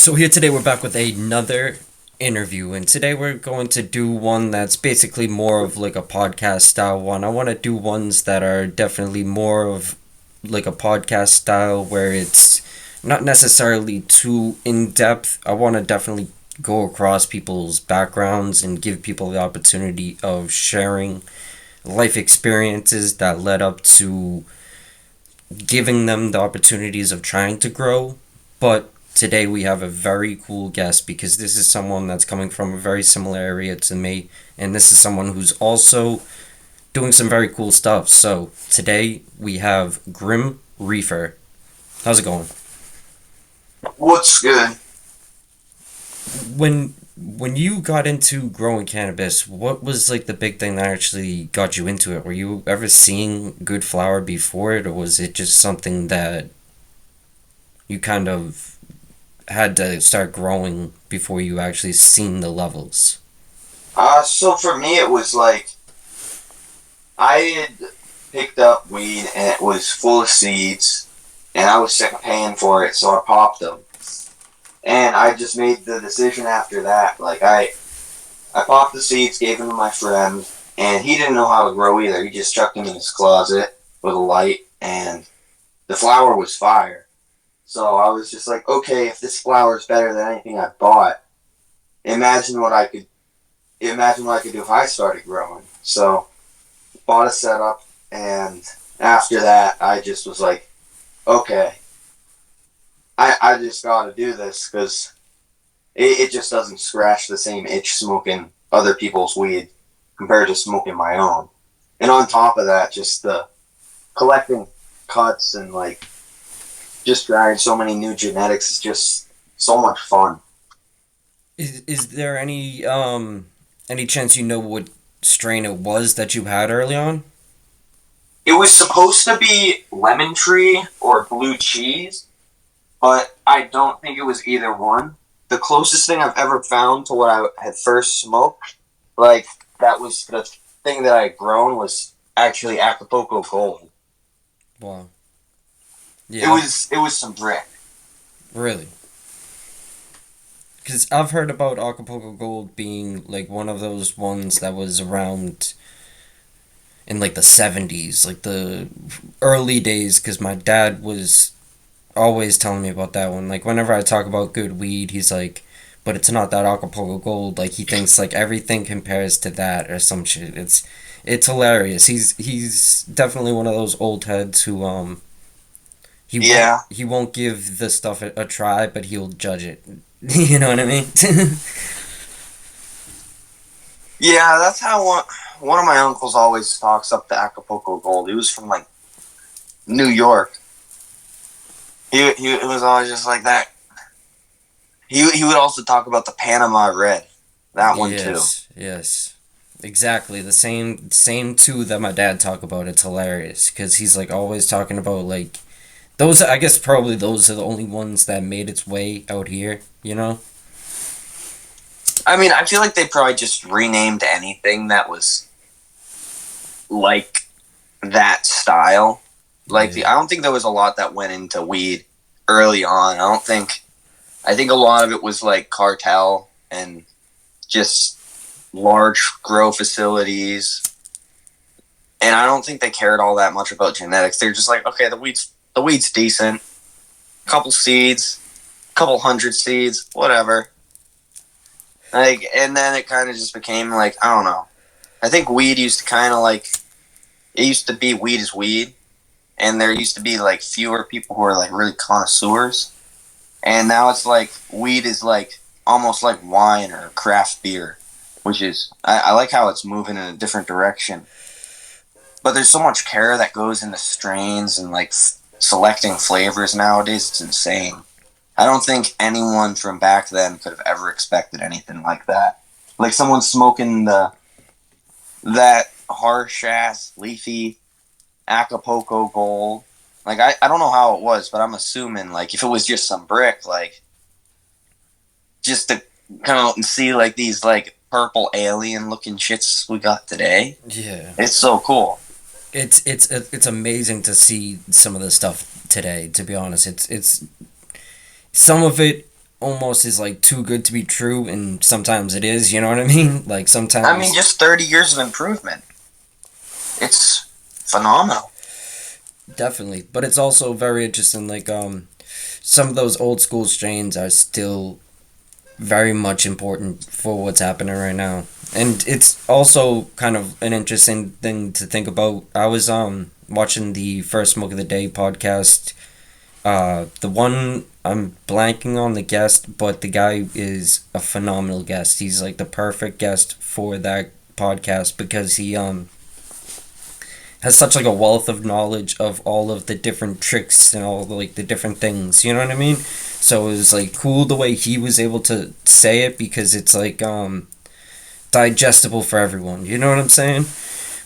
So here today we're back with another interview, and today we're going to do one that's basically more of like a podcast style one. I want to do ones that are definitely more of like a podcast style where it's not necessarily too in depth. I want to definitely go across people's backgrounds and give people the opportunity of sharing life experiences that led up to giving them the opportunities of trying to grow. But today we have a very cool guest because this is someone that's coming from a very similar area to me, and this is someone who's also doing some very cool stuff. So today we have GrimReefer. How's it going? What's good? When you got into growing cannabis, what was like the big thing that actually got you into it? Were you ever seeing good flower before it, or was it just something that you kind of had to start growing before you actually seen the levels? So for me, it was like I had picked up weed and it was full of seeds, and I was sick of paying for it, so I popped them. And I just made the decision after that. I popped the seeds, gave them to my friend, and he didn't know how to grow either. He just chucked them in his closet with a light, and the flower was fire. So I was just like, okay, if this flower is better than anything I bought, imagine what I could imagine what I could do if I started growing. So bought a setup, and after that, I just was like, okay, I just got to do this because it just doesn't scratch the same itch smoking other people's weed compared to smoking my own. And on top of that, just the collecting cuts and like just trying so many new genetics is just so much fun. Is there any chance you know what strain it was that you had early on? It was supposed to be lemon tree or blue cheese, but I don't think it was either one. The closest thing I've ever found to what I had first smoked, like that was the thing that I had grown, was actually Acapulco Gold. Wow. It Yeah, was it was some brick. really. Because I've heard about Acapulco Gold being like one of those ones that was around in like the 70s, like the early days, because my dad was always telling me about that one. Like, whenever I talk about good weed, he's like, but it's not that Acapulco Gold. Like, he thinks like everything compares to that or some shit. It's hilarious. He's definitely one of those old heads who Yeah, he won't give the stuff a try, but he'll judge it. You know what I mean? yeah, that's how one of my uncles always talks up the Acapulco Gold. He was from like New York. He it was always just like that. He would also talk about the Panama Red, that one too. Yes, yes. Exactly. The same two that my dad talk about. It's hilarious because he's like always talking about like those. I guess probably those are the only ones that made its way out here. You know? I mean, I feel like they probably just renamed anything that was like that style. Yeah. I don't think there was a lot that went into weed early on. I think a lot of it was like cartel and just large grow facilities. And I don't think they cared all that much about genetics. They're just like, okay, the weed's decent. Couple seeds, couple hundred seeds, whatever. Like, and then it kind of just became like, I don't know. I think weed used to kind of like, it used to be weed is weed, and there used to be like fewer people who are like really connoisseurs, and now it's like weed is like almost like wine or craft beer, which is I like how it's moving in a different direction. But there's so much care that goes into strains and like selecting flavors nowadays. It's insane. I don't think anyone from back then could have ever expected anything like that. Like someone smoking the that harsh ass leafy Acapulco Gold. Like I don't know how it was, but I'm assuming like if it was just some brick, like just to come out and see like these like purple alien looking shits we got today. Yeah. It's so cool. It's amazing to see some of the stuff today. To be honest, it's some of it. almost is like too good to be true, and sometimes it is. You know what I mean? Like I mean, sometimes. just 30 years of improvement. It's phenomenal. Definitely, but it's also very interesting. Like some of those old school strains are still very much important for what's happening right now, and it's also kind of an interesting thing to think about. I was watching the First Smoke of the Day podcast. The one I'm blanking on the guest, but the guy is a phenomenal guest. He's like the perfect guest for that podcast because he has such like a wealth of knowledge of all of the different tricks and all the, like the different things. You know what I mean? So it was like cool the way he was able to say it because it's like digestible for everyone. You know what I'm saying?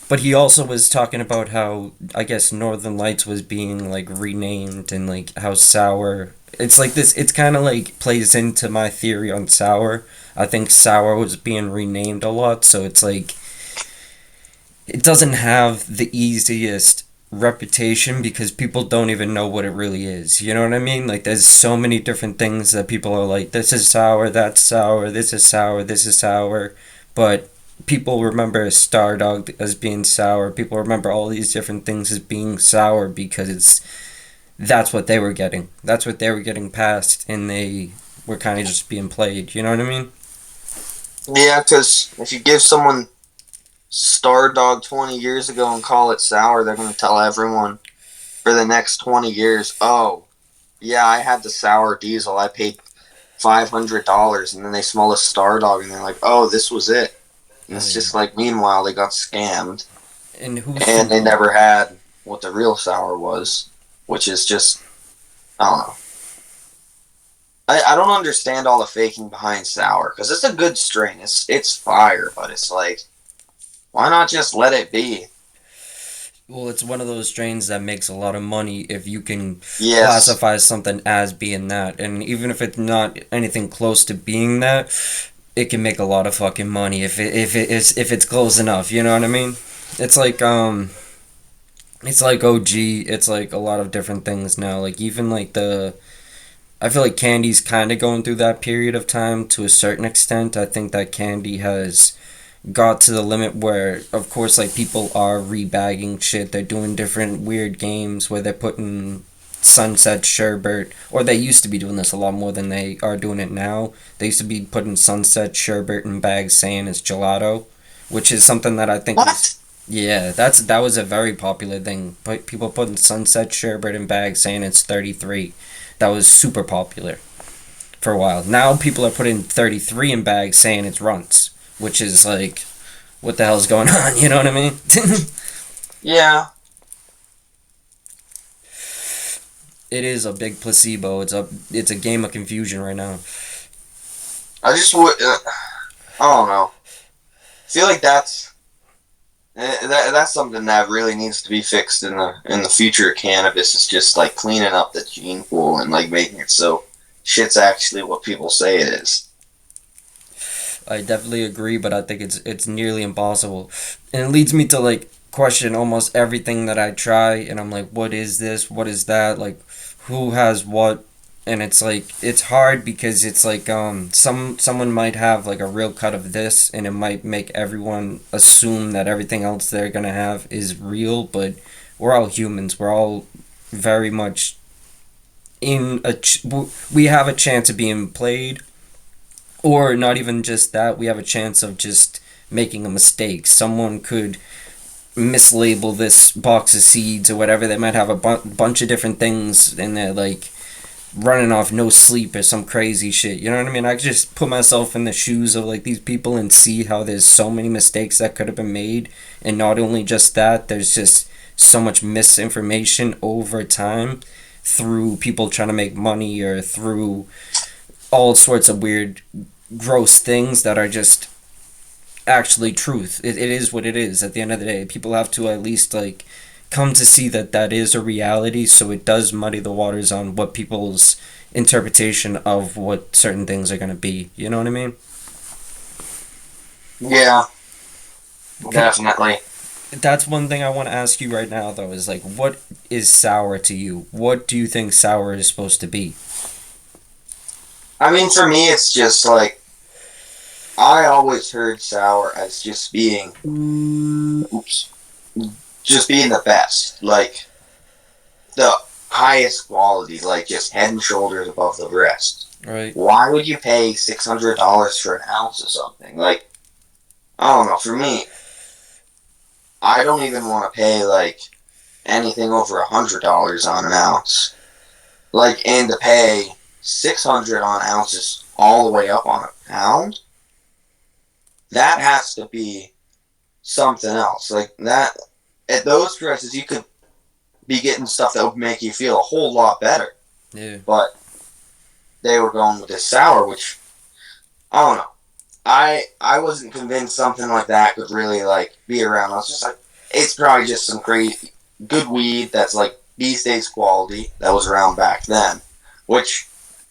But he also was talking about how I guess Northern Lights was being like renamed and like how sour. It's like this. It's kind of like plays into my theory on sour. I think sour was being renamed a lot, so it's like it doesn't have the easiest reputation because people don't even know what it really is. You know what I mean? Like there's so many different things that people are like, this is sour, that's sour, this is sour, this is sour, but people remember Stardog as being sour. People remember all these different things as being sour because that's what they were getting. That's what they were getting past, and they were kind of just being played. You know what I mean? Yeah, because if you give someone Stardog 20 years ago and call it sour, they're going to tell everyone for the next 20 years, oh, yeah, I had the sour diesel. I paid $500. And then they smell a Stardog and they're like, oh, this was it. And Oh it's yeah. just like, meanwhile, they got scammed. And who's And to they never had what the real sour was, which is just, I don't know. I don't understand all the faking behind sour because it's a good strain. It's fire, but it's like, why not just let it be? Well, it's one of those strains that makes a lot of money if you can Yes. classify something as being that. And even if it's not anything close to being that, it can make a lot of fucking money if it's close enough. You know what I mean? It's like it's like OG. It's like a lot of different things now. Like even like the I feel like Candy's kind of going through that period of time to a certain extent. I think that Candy has got to the limit where, of course, like people are rebagging shit. They're doing different weird games where they're putting Sunset Sherbet, or they used to be doing this a lot more than they are doing it now. They used to be putting Sunset Sherbet in bags saying it's gelato, which is something that I think is. What? Yeah, that was a very popular thing. But people putting Sunset Sherbet in bags saying it's 33. That was super popular for a while. Now people are putting 33 in bags saying it's runts, which is like, what the hell's going on? You know what I mean? Yeah. It is a big placebo. It's a game of confusion right now. I just would. I don't know. I feel like that's something that really needs to be fixed in the future of cannabis. Is just like cleaning up the gene pool and like making it so shit's actually what people say it is. I definitely agree, but I think it's nearly impossible, and it leads me to like question almost everything that I try, and I'm like, what is this? What is that? Like, who has what? And it's like it's hard because it's like someone might have like a real cut of this, and it might make everyone assume that everything else they're gonna have is real, but we're all humans. We're all very much we have a chance of being played, or not even just that, we have a chance of just making a mistake. Someone could mislabel this box of seeds or whatever. They might have a bunch of different things and they're like running off no sleep or some crazy shit. You know what I mean? I could just put myself in the shoes of like these people and see how there's so many mistakes that could have been made. And not only just that, there's just so much misinformation over time through people trying to make money or through all sorts of weird, gross things that are just actually truth. It is what it is at the end of the day. People have to at least like come to see that that is a reality, so it does muddy the waters on what people's interpretation of what certain things are going to be. You know what I mean? Yeah, Okay. definitely. That's one thing I want to ask you right now, though, is like, what is sour to you? What do you think sour is supposed to be? I mean, for me, it's just like I always heard sour as just being, oops, just being the best, like the highest quality, like just head and shoulders above the rest. Right. Why would you pay $600 for an ounce of something? Like, I don't know. For me, I don't even want to pay like anything over $100 on an ounce. Like, and to pay 600 on ounces all the way up on a pound, that has to be something else. Like that, at those prices, you could be getting stuff that would make you feel a whole lot better. Yeah. But they were going with this sour, which I don't know. I wasn't convinced something like that could really like be around. I was just like, it's probably just some crazy good weed that's like these days quality that was around back then. Which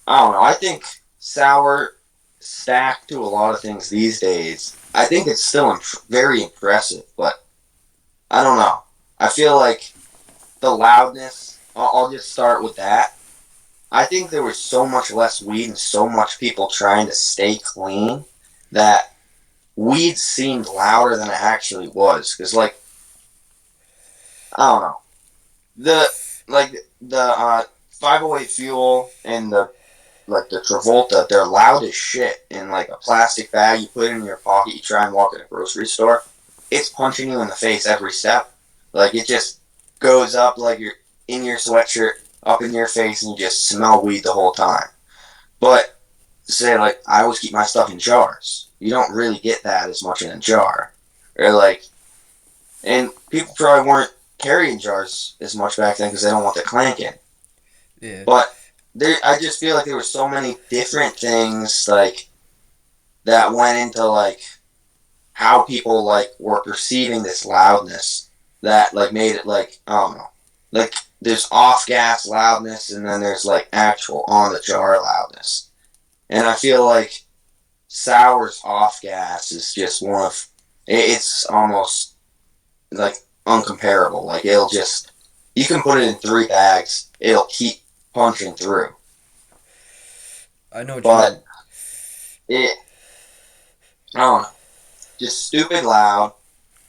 I don't know. I think sour stacked to a lot of things these days. I think it's still very impressive, but I don't know. I feel like the loudness. I'll just start with that. I think there was so much less weed and so much people trying to stay clean that weed seemed louder than it actually was. Because, like, I don't know. The, like, the 508 Fuel and the Travolta, they're loud as shit in, like, a plastic bag you put in your pocket, you try and walk in a grocery store. It's punching you in the face every step. Like, it just goes up like you're in your sweatshirt, up in your face, and you just smell weed the whole time. But say like I always keep my stuff in jars. You don't really get that as much in a jar, or like, and people probably weren't carrying jars as much back then because they don't want the clanking. Yeah. But there, I just feel like there were so many different things like that went into like how people like were perceiving this loudness that like made it like I don't know, like there's off gas loudness and then there's like actual on the jar loudness, and I feel like sour's off gas is just one of it's almost like uncomparable. Like it'll just you can put it in 3 bags, it'll keep punching through. I know what you But mean. it I don't know, just stupid loud,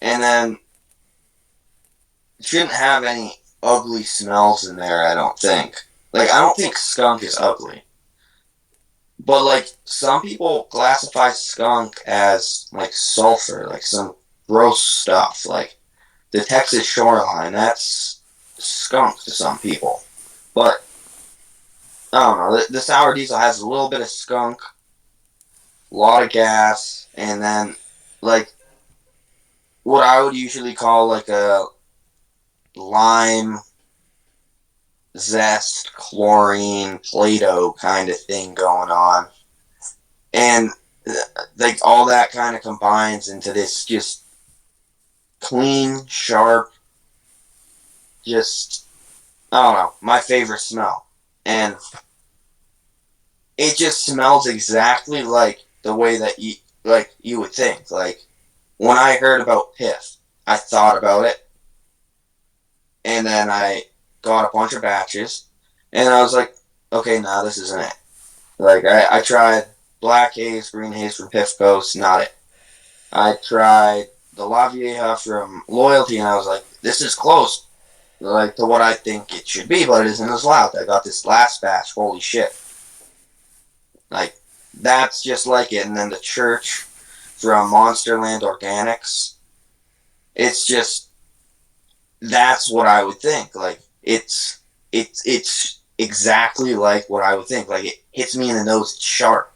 and then it shouldn't have any ugly smells in there. I don't think. Like I don't think skunk is ugly. But like some people classify skunk as like sulfur, like some gross stuff. Like the Texas shoreline, that's skunk to some people. But I don't know. The sour diesel has a little bit of skunk, a lot of gas, and then like what I would usually call like a lime zest, chlorine, Play-Doh kind of thing going on. And like all that kind of combines into this just clean, sharp, just I don't know, my favorite smell. And it just smells exactly like the way that you would think. Like when I heard about Piff, I thought about it, and then I got a bunch of batches, and I was like, okay, nah, this isn't it. Like I tried Black Haze, Green Haze from Piff Coast, not it. I tried the La Vieja from Loyalty, and I was like, this is close, like to what I think it should be, but it isn't as loud. I got this last batch, holy shit. Like, that's just like it. And then the Church from Monsterland Organics, it's just, that's what I would think. Like, it's exactly like what I would think. Like, it hits me in the nose, it's sharp.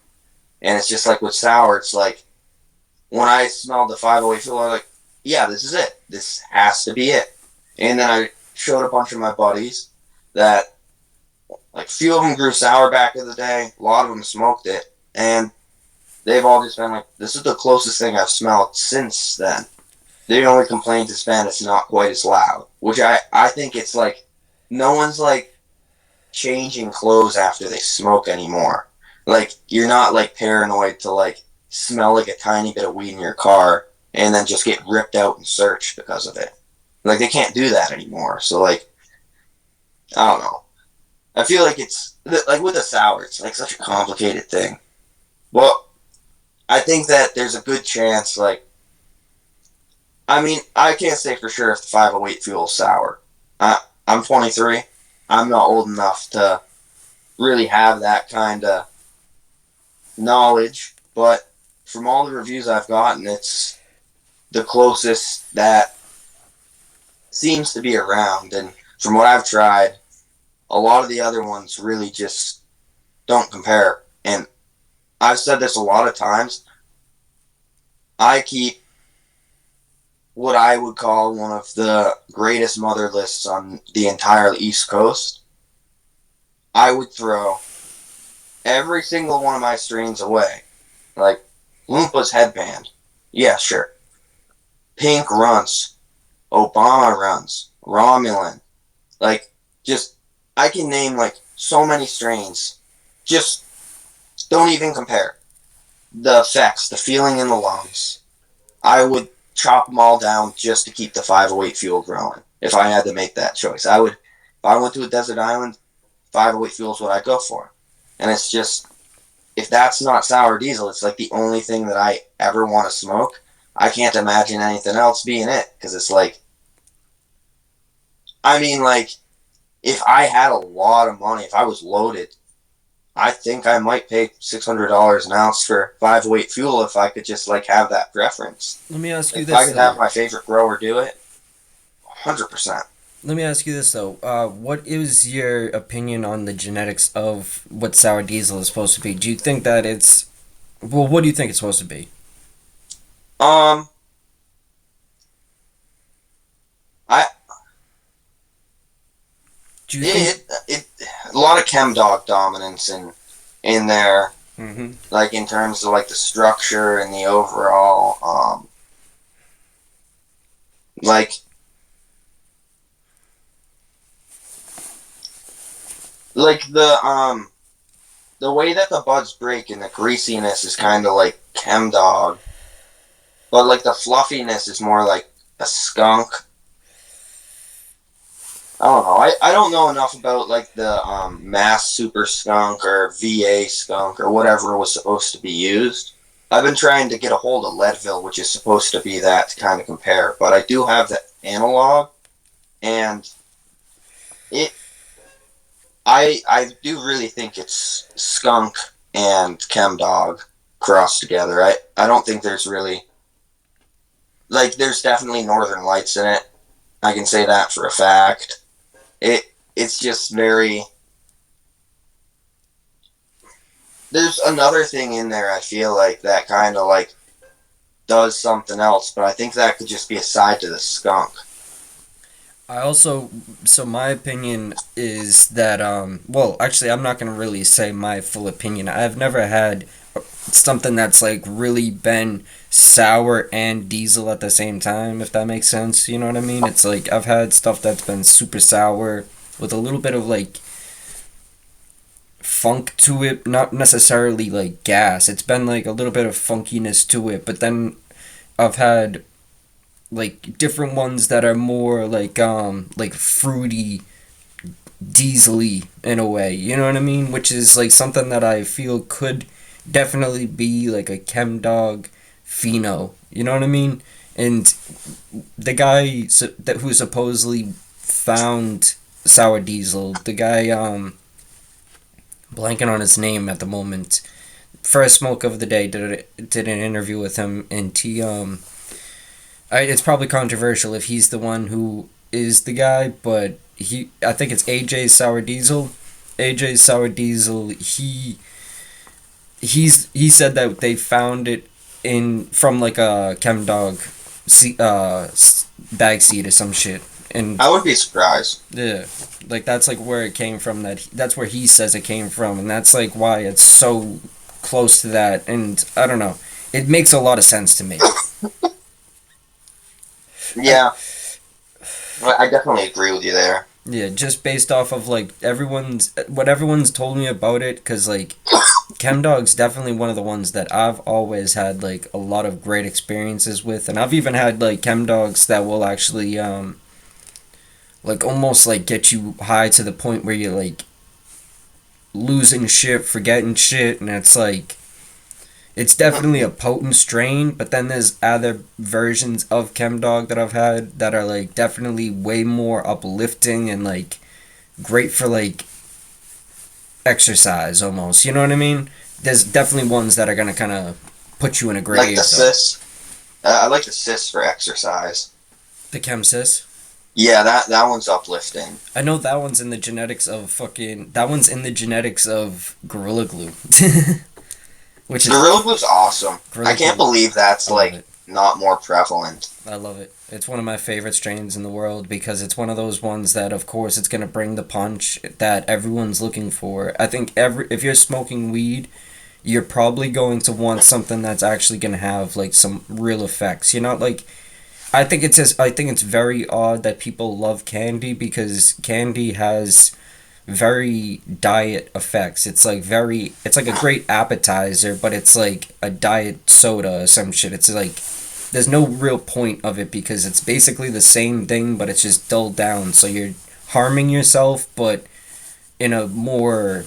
And it's just like with sour, it's like, when I smelled the 508 Fuel, I was like, yeah, this is it. This has to be it. And then I showed a bunch of my buddies that, like, a few of them grew sour back in the day. A lot of them smoked it. And they've all just been like, this is the closest thing I've smelled since then. The only complaint has been it's not quite as loud. Which I think it's like, no one's like changing clothes after they smoke anymore. Like, you're not like paranoid to like smell like a tiny bit of weed in your car and then just get ripped out and searched because of it. Like, they can't do that anymore. So, like, I don't know. I feel like it's like with a sour, it's like such a complicated thing. Well, I think that there's a good chance. Like, I mean, I can't say for sure if the 508 fuel is sour. I'm 23. I'm not old enough to really have that kind of knowledge, but from all the reviews I've gotten, it's the closest that seems to be around. And from what I've tried, a lot of the other ones really just don't compare. And I've said this a lot of times. I keep what I would call one of the greatest mother lists on the entire East Coast. I would throw every single one of my strains away. Like, Loompa's headband. Yeah, sure. Pink Runts. Obama Runs. Romulan. Like, just, I can name, like, so many strains. Just don't even compare. The effects, the feeling in the lungs. I would chop them all down just to keep the 508 fuel growing. If I had to make that choice, I would. If I went to a desert island, 508 fuel is what I go for. And it's just, if that's not sour diesel, it's like the only thing that I ever want to smoke. I can't imagine anything else being it, because it's like, I mean, like, if I had a lot of money, if I was loaded, I think I might pay $600 an ounce for 508 fuel if I could just like have that preference. Let me ask you If I this could have though. my favorite grower do it, 100%. Let me ask you this though. What is your opinion on the genetics of what sour diesel is supposed to be? Do you think that it's well? What do you think it's supposed to be? Um, I Do you think? it a lot of chem dog dominance in there, Mm-hmm. like in terms of like the structure and the overall like the way that the buds break and the greasiness is kind of like chem dog, but like the fluffiness is more like a skunk. I don't know. I don't know enough about like the mass super skunk or VA skunk or whatever was supposed to be used. I've been trying to get a hold of Leadville, which is supposed to be that to kind of compare, but I do have the analog, and it I do really think it's skunk and chemdog crossed together. I don't think there's really like there's definitely Northern Lights in it. I can say that for a fact. It's just very. There's another thing in there I feel like that kind of like does something else, but I think that could just be a side to the skunk. I also, so my opinion is that, well, actually, I'm not going to really say my full opinion. I've never had something that's like really been sour and diesel at the same time, if that makes sense. You know what I mean? It's like I've had stuff that's been super sour with a little bit of like funk to it, not necessarily like gas. It's been like a little bit of funkiness to it, but then I've had like different ones that are more like fruity diesely in a way, you know what I mean, which is like something that I feel could definitely be like a chem dog pheno, you know what I mean. And the guy that who supposedly found sour diesel, the guy blanking on his name at the moment, first smoke of the day, did an interview with him, and he it's probably controversial if he's the one who is the guy, but I think it's AJ Sour Diesel. AJ Sour Diesel. He said that they found it in from like a chem dog, bag seed or some shit, and I would be surprised. yeah, like that's like where it came from. That's where he says it came from, and that's like why it's so close to that. And I don't know, it makes a lot of sense to me. Yeah, I definitely agree with you there. Yeah, just based off of like everyone's told me about it, because like Chemdog's definitely one of the ones that I've always had like a lot of great experiences with, and I've even had like Chemdogs that will actually like almost like get you high to the point where you're like losing shit, forgetting shit, and it's like it's definitely a potent strain, but then there's other versions of ChemDog that I've had that are like definitely way more uplifting and like great for like exercise almost. You know what I mean? There's definitely ones that are gonna kind of put you in a Like grave. the cis. I like the cis for exercise. The ChemSys. Yeah, that one's uplifting. I know that one's in the genetics of fucking. That one's in the genetics of Gorilla Glue. Which is Gorilla Glue's awesome. Gorilla I can't Glue. believe that's I love like it. not more prevalent. I love it. It's one of my favorite strains in the world because it's one of those ones that, of course, it's gonna bring the punch that everyone's looking for. I think if you're smoking weed, you're probably going to want something that's actually gonna have like some real effects. You're not like I think it's very odd that people love candy because candy has very diet effects. It's like a great appetizer, but it's like a diet soda or some shit. It's like there's no real point of it because it's basically the same thing, but it's just dulled down. So you're harming yourself, but in a more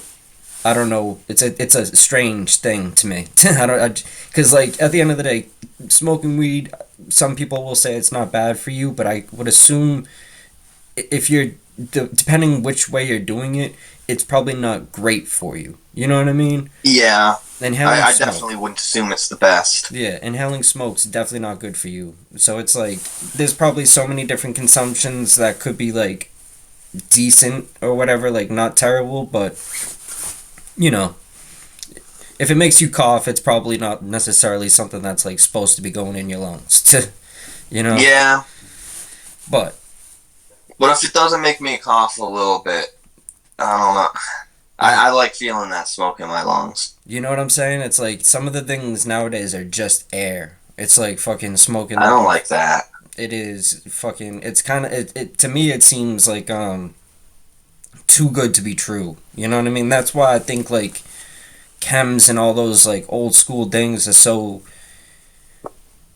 I don't know. It's a strange thing to me. I don't because like at the end of the day, smoking weed. Some people will say it's not bad for you, but I would assume if you're depending which way you're doing it, it's probably not great for you. You know what I mean? Yeah, Inhaling I smoke. definitely wouldn't assume it's the best. Yeah, inhaling smoke's definitely not good for you. So it's like there's probably so many different consumptions that could be like decent or whatever, like not terrible, but you know, if it makes you cough, it's probably not necessarily something that's like supposed to be going in your lungs. You know? Yeah, But but if it doesn't make me cough a little bit, I don't know. I like feeling that smoke in my lungs. you know what I'm saying? It's like some of the things nowadays are just air. It's like fucking smoking. I don't like that. It is fucking. It's kind of it. To me, it seems like too good to be true. You know what I mean? That's why I think like chems and all those like old school things are so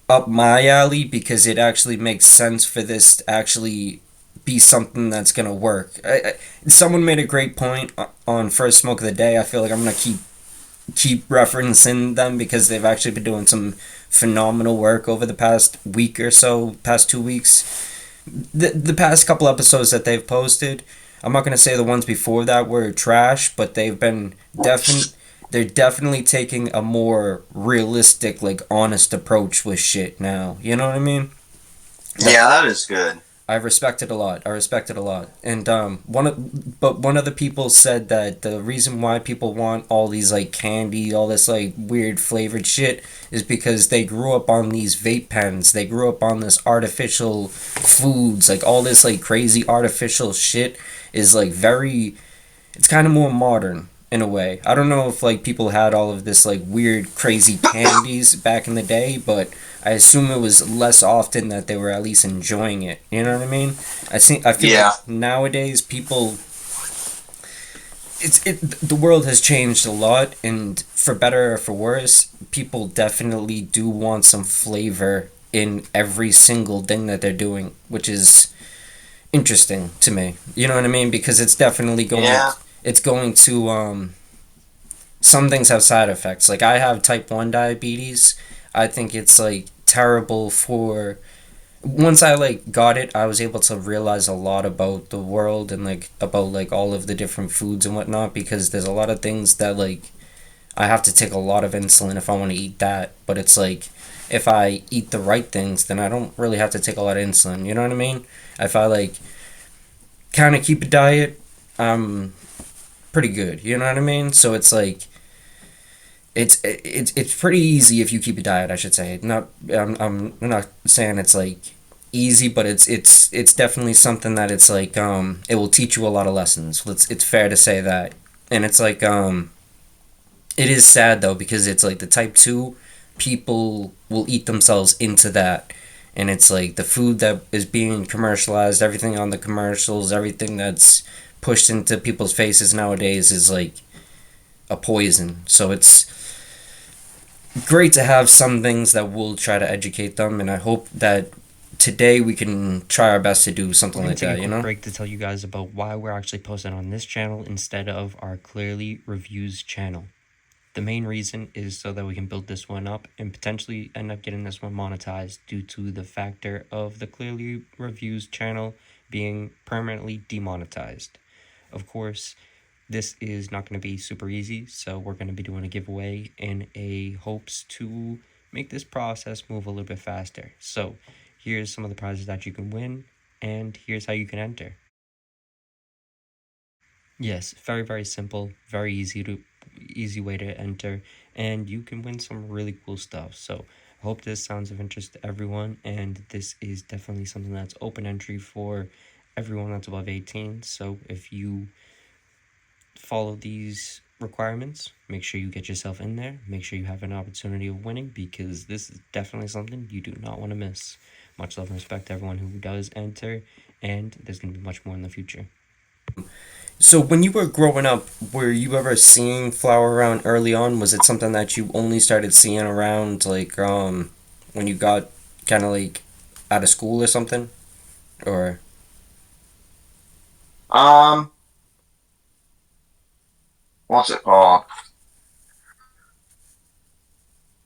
up my alley because it actually makes sense for this to actually be something that's gonna work. Someone made a great point on First Smoke of the Day. I feel like I'm gonna keep referencing them because they've actually been doing some phenomenal work over the past week or so, past 2 weeks. The past couple episodes that they've posted, I'm not gonna say the ones before that were trash, but they've been they're definitely taking a more realistic, like honest approach with shit now. You know what I mean? Yeah, that is good. I respect it a lot. I respect it a lot. And one of the people said that the reason why people want all these like candy, all this like weird flavored shit, is because they grew up on these vape pens. They grew up on this artificial foods, like all this like crazy artificial shit is like very. It's kind of more modern in a way. I don't know if like people had all of this like weird crazy candies back in the day, but I assume it was less often that they were at least enjoying it. You know what I mean? I feel Yeah. like nowadays people the world has changed a lot and for better or for worse, people definitely do want some flavor in every single thing that they're doing, which is interesting to me. You know what I mean? Because it's definitely going Yeah. it's going to some things have side effects. Like I have type 1 diabetes. I think it's like terrible for once I like got it, I was able to realize a lot about the world and like about like all of the different foods and whatnot because there's a lot of things that like I have to take a lot of insulin if I want to eat that, but it's like if I eat the right things, then I don't really have to take a lot of insulin. You know what I mean? If I like kind of keep a diet, I'm pretty good. You know what I mean? So it's like it's pretty easy if you keep a diet. I should say. Not I'm not saying it's like easy, but it's definitely something that it's like it will teach you a lot of lessons. It's fair to say that, and it's like it is sad though because it's like the type 2 people will eat themselves into that. And it's like the food that is being commercialized, everything on the commercials, everything that's pushed into people's faces nowadays is like a poison. So it's great to have some things that will try to educate them, and I hope that today we can try our best to do We're something going like to take that, a you quick know? break to tell you guys about why we're actually posting on this channel instead of our Clearly Reviews channel. The main reason is so that we can build this one up and potentially end up getting this one monetized due to the factor of the Clearly Reviews channel being permanently demonetized. Of course, this is not going to be super easy, so we're going to be doing a giveaway in a hopes to make this process move a little bit faster. So here's some of the prizes that you can win, and here's how you can enter. Yes, very very simple, very easy way to enter, and you can win some really cool stuff. So I hope this sounds of interest to everyone, and this is definitely something that's open entry for everyone that's above 18. So if you follow these requirements, make sure you get yourself in there, make sure you have an opportunity of winning, because this is definitely something you do not want to miss. Much love and respect to everyone who does enter, and there's going to be much more in the future. So when you were growing up, were you ever seeing flower around early on? Was it something that you only started seeing around like when you got kind of like out of school or something? Or Um, what's it called?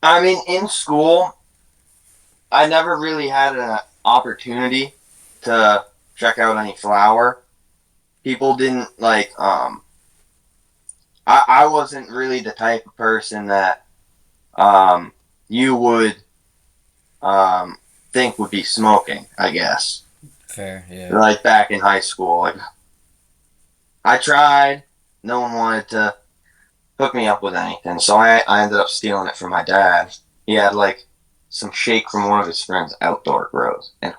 I mean, in school, I never really had an opportunity to check out any flower. People didn't like. I wasn't really the type of person that um you would um think would be smoking. I guess fair, yeah. like back in high school, like I tried. No one wanted to hook me up with anything, so I ended up stealing it from my dad. He had like some shake from one of his friends' outdoor grows, and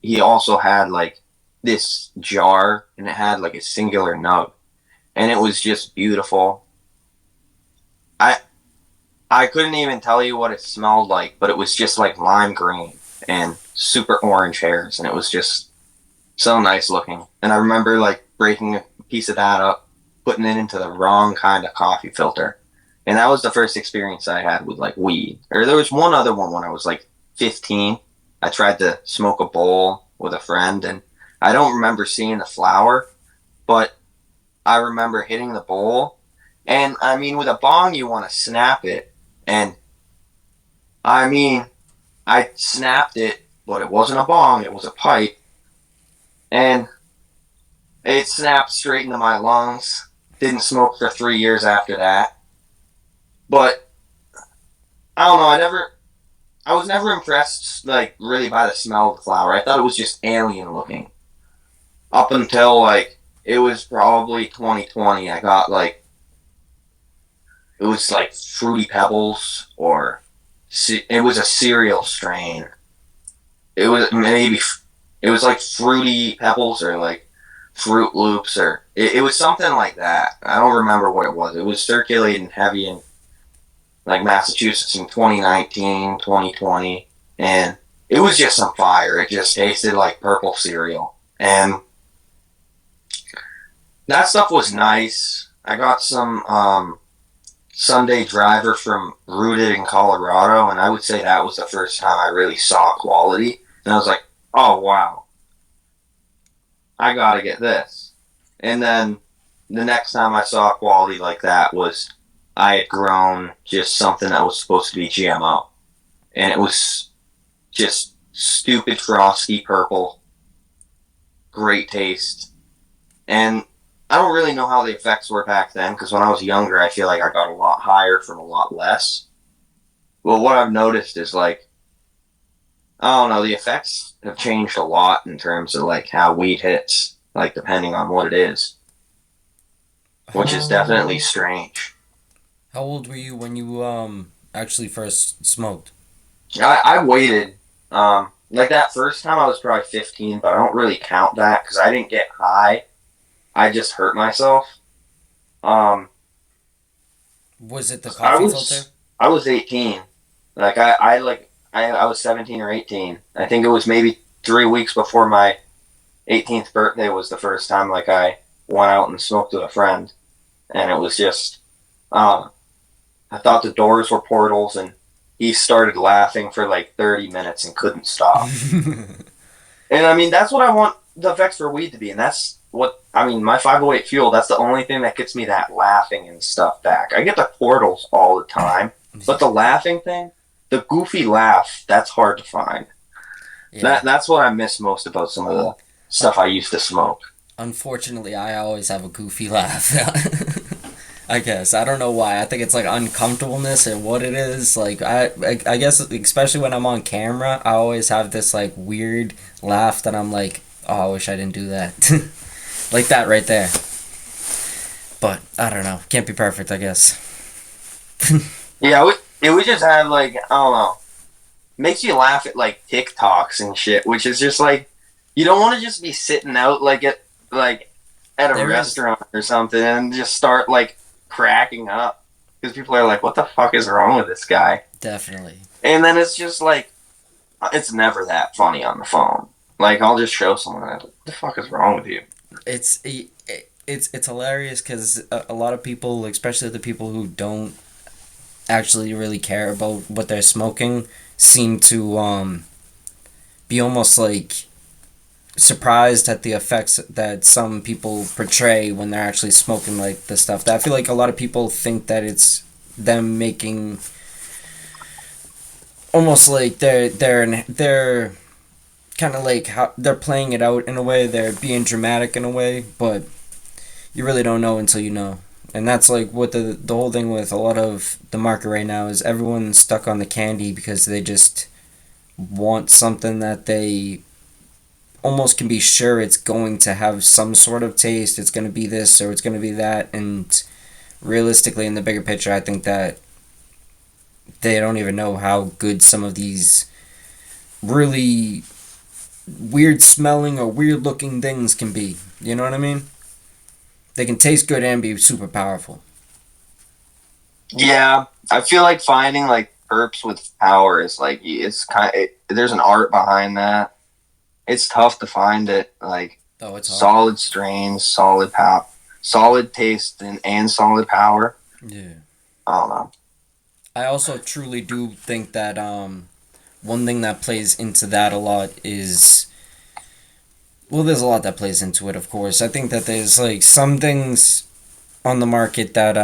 he also had like this jar, and it had like a singular nug, and it was just beautiful. I I couldn't even tell you what it smelled like, but it was just like lime green and super orange hairs, and it was just so nice looking. And I remember like breaking a piece of that up, putting it into the wrong kind of coffee filter. And that was the first experience I had with like weed. Or there was one other one when I was like 15. I tried to smoke a bowl with a friend, and I don't remember seeing the flower, but I remember hitting the bowl. And I mean, with a bong, you want to snap it. And I mean, I snapped it, but it wasn't a bong, it was a pipe. And it snapped straight into my lungs. Didn't smoke for 3 years after that. But I don't know. I was never impressed, like really by the smell of the flower. I thought it was just alien looking. Up until like it was probably 2020, I got like it was like fruity pebbles, or it was a cereal strain. It was like fruity pebbles or like Fruit Loops, or it was something like that. I don't remember what it was. It was circulating heavy in like Massachusetts in 2019, 2020, and it was just some fire. It just tasted like purple cereal, and that stuff was nice. I got some Sunday Driver from Rooted in Colorado, and I would say that was the first time I really saw quality, and I was like, oh wow, I gotta get this. And then the next time I saw quality like that was I had grown just something that was supposed to be GMO. And it was just stupid frosty purple, great taste. And I don't really know how the effects were back then, because when I was younger, I feel like I got a lot higher from a lot less. Well, what I've noticed is like, I don't know, the effects have changed a lot in terms of like how weed hits, like depending on what it is, which is How definitely strange. how old were you when you actually first smoked? I waited. Like that first time I was probably 15, but I don't really count that because I didn't get high. I just hurt myself. Um, Was it the I coffee filter? was I was 18. Like I was 17 or 18. I think it was maybe 3 weeks before my 18th birthday was the first time like I went out and smoked with a friend, and it was just um, I thought the doors were portals, and he started laughing for like 30 minutes and couldn't stop. And I mean, that's what I want the effects for weed to be. And that's what, I mean, my 508 fuel, that's the only thing that gets me that laughing and stuff back. I get the portals all the time, but the laughing thing, the goofy laugh, that's hard to find. Yeah. That's what I miss most about some of the stuff I used to smoke. Unfortunately, I always have a goofy laugh. I guess I don't know why. I think it's like uncomfortableness and what it is. Like I guess especially when I'm on camera, I always have this like weird laugh that I'm like, oh, I wish I didn't do that, like that right there. But I don't know. Can't be perfect, I guess. Yeah, we just have like, I don't know, makes you laugh at like TikToks and shit, which is just like, you don't want to just be sitting out like at a There is restaurant or something and just start like cracking up because people are like, "What the fuck is wrong with this guy?" definitely. And then it's just like, it's never that funny on the phone. Like I'll just show someone, "What the fuck is wrong with you?" It's it's hilarious because a lot of people, especially the people who don't actually really care about what they're smoking, seem to be almost like surprised at the effects that some people portray when they're actually smoking like the stuff. That I feel like a lot of people think that it's them making almost like they're kind of like how they're playing it out in a way. They're being dramatic in a way, but you really don't know until you know. And that's like what the whole thing with a lot of the market right now is everyone's stuck on the candy because they just want something that they almost can be sure it's going to have some sort of taste. It's going to be this or it's going to be that. And realistically, in the bigger picture, I think that they don't even know how good some of these really weird smelling or weird looking things can be. You know what I mean? They can taste good and be super powerful. Yeah, I feel like finding like perps with power is like it's there's an art behind that. It's tough to find it. Like Oh, it's hard. solid strains, solid power, solid taste, and solid power. Yeah. I don't know. I also truly do think that one thing that plays into that a lot is, well, there's a lot that plays into it, of course. I think that there's like some things on the market that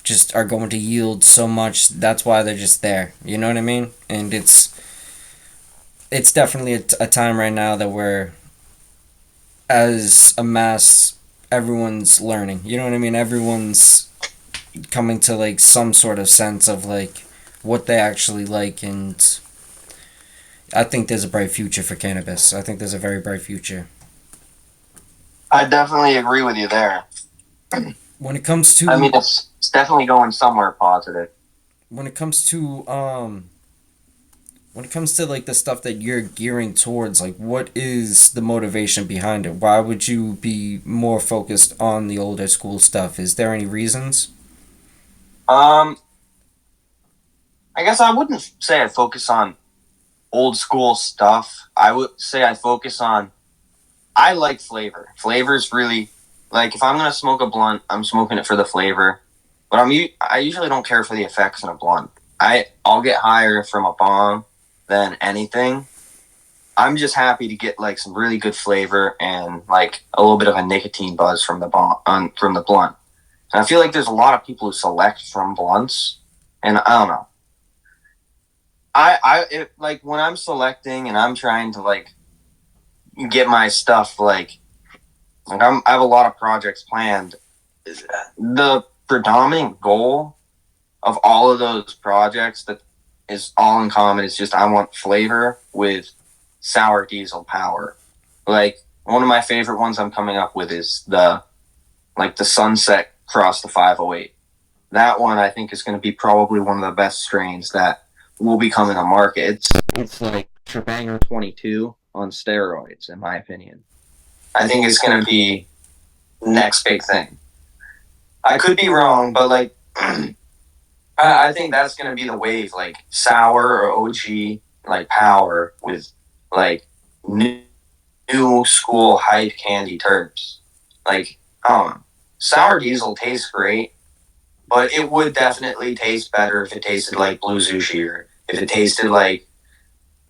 just are going to yield so much. That's why they're just there. You know what I mean? And it's definitely a time right now that we're, as a mass, everyone's learning. You know what I mean? Everyone's coming to like some sort of sense of like what they actually like, and I think there's a bright future for cannabis. I think there's a very bright future. I definitely agree with you there. When it comes I to mean, it's definitely going somewhere positive. when it comes to when it comes to like the stuff that you're gearing towards, like what is the motivation behind it? Why would you be more focused on the older school stuff? Is there any reasons? Um, I guess I wouldn't say I focus on old school stuff. I would say I focus on. I like flavor. Flavor's really like if I'm gonna smoke a blunt, I'm smoking it for the flavor. But I usually don't care for the effects in a blunt. I'll get higher from a bong than anything. I'm just happy to get like some really good flavor and like a little bit of a nicotine buzz from the from the blunt. And I feel like there's a lot of people who select from blunts, and I don't know. Like when I'm selecting and I'm trying to like get my stuff I have a lot of projects planned. The predominant goal of all of those projects that is all in common is just I want flavor with sour diesel power. Like one of my favorite ones I'm coming up with is the Sunset Cross the 508. That one I think is going to be probably one of the best strains that will be coming to market. It's like Trebanger 22 on steroids, in my opinion. I think it's going to be the next big thing. I could be wrong, but like I think that's going to be the wave, like sour or OG, like power with like new school hype candy terps. Like, I don't know. Sour diesel tastes great, but it would definitely taste better if it tasted like blue sushi, or if it tasted like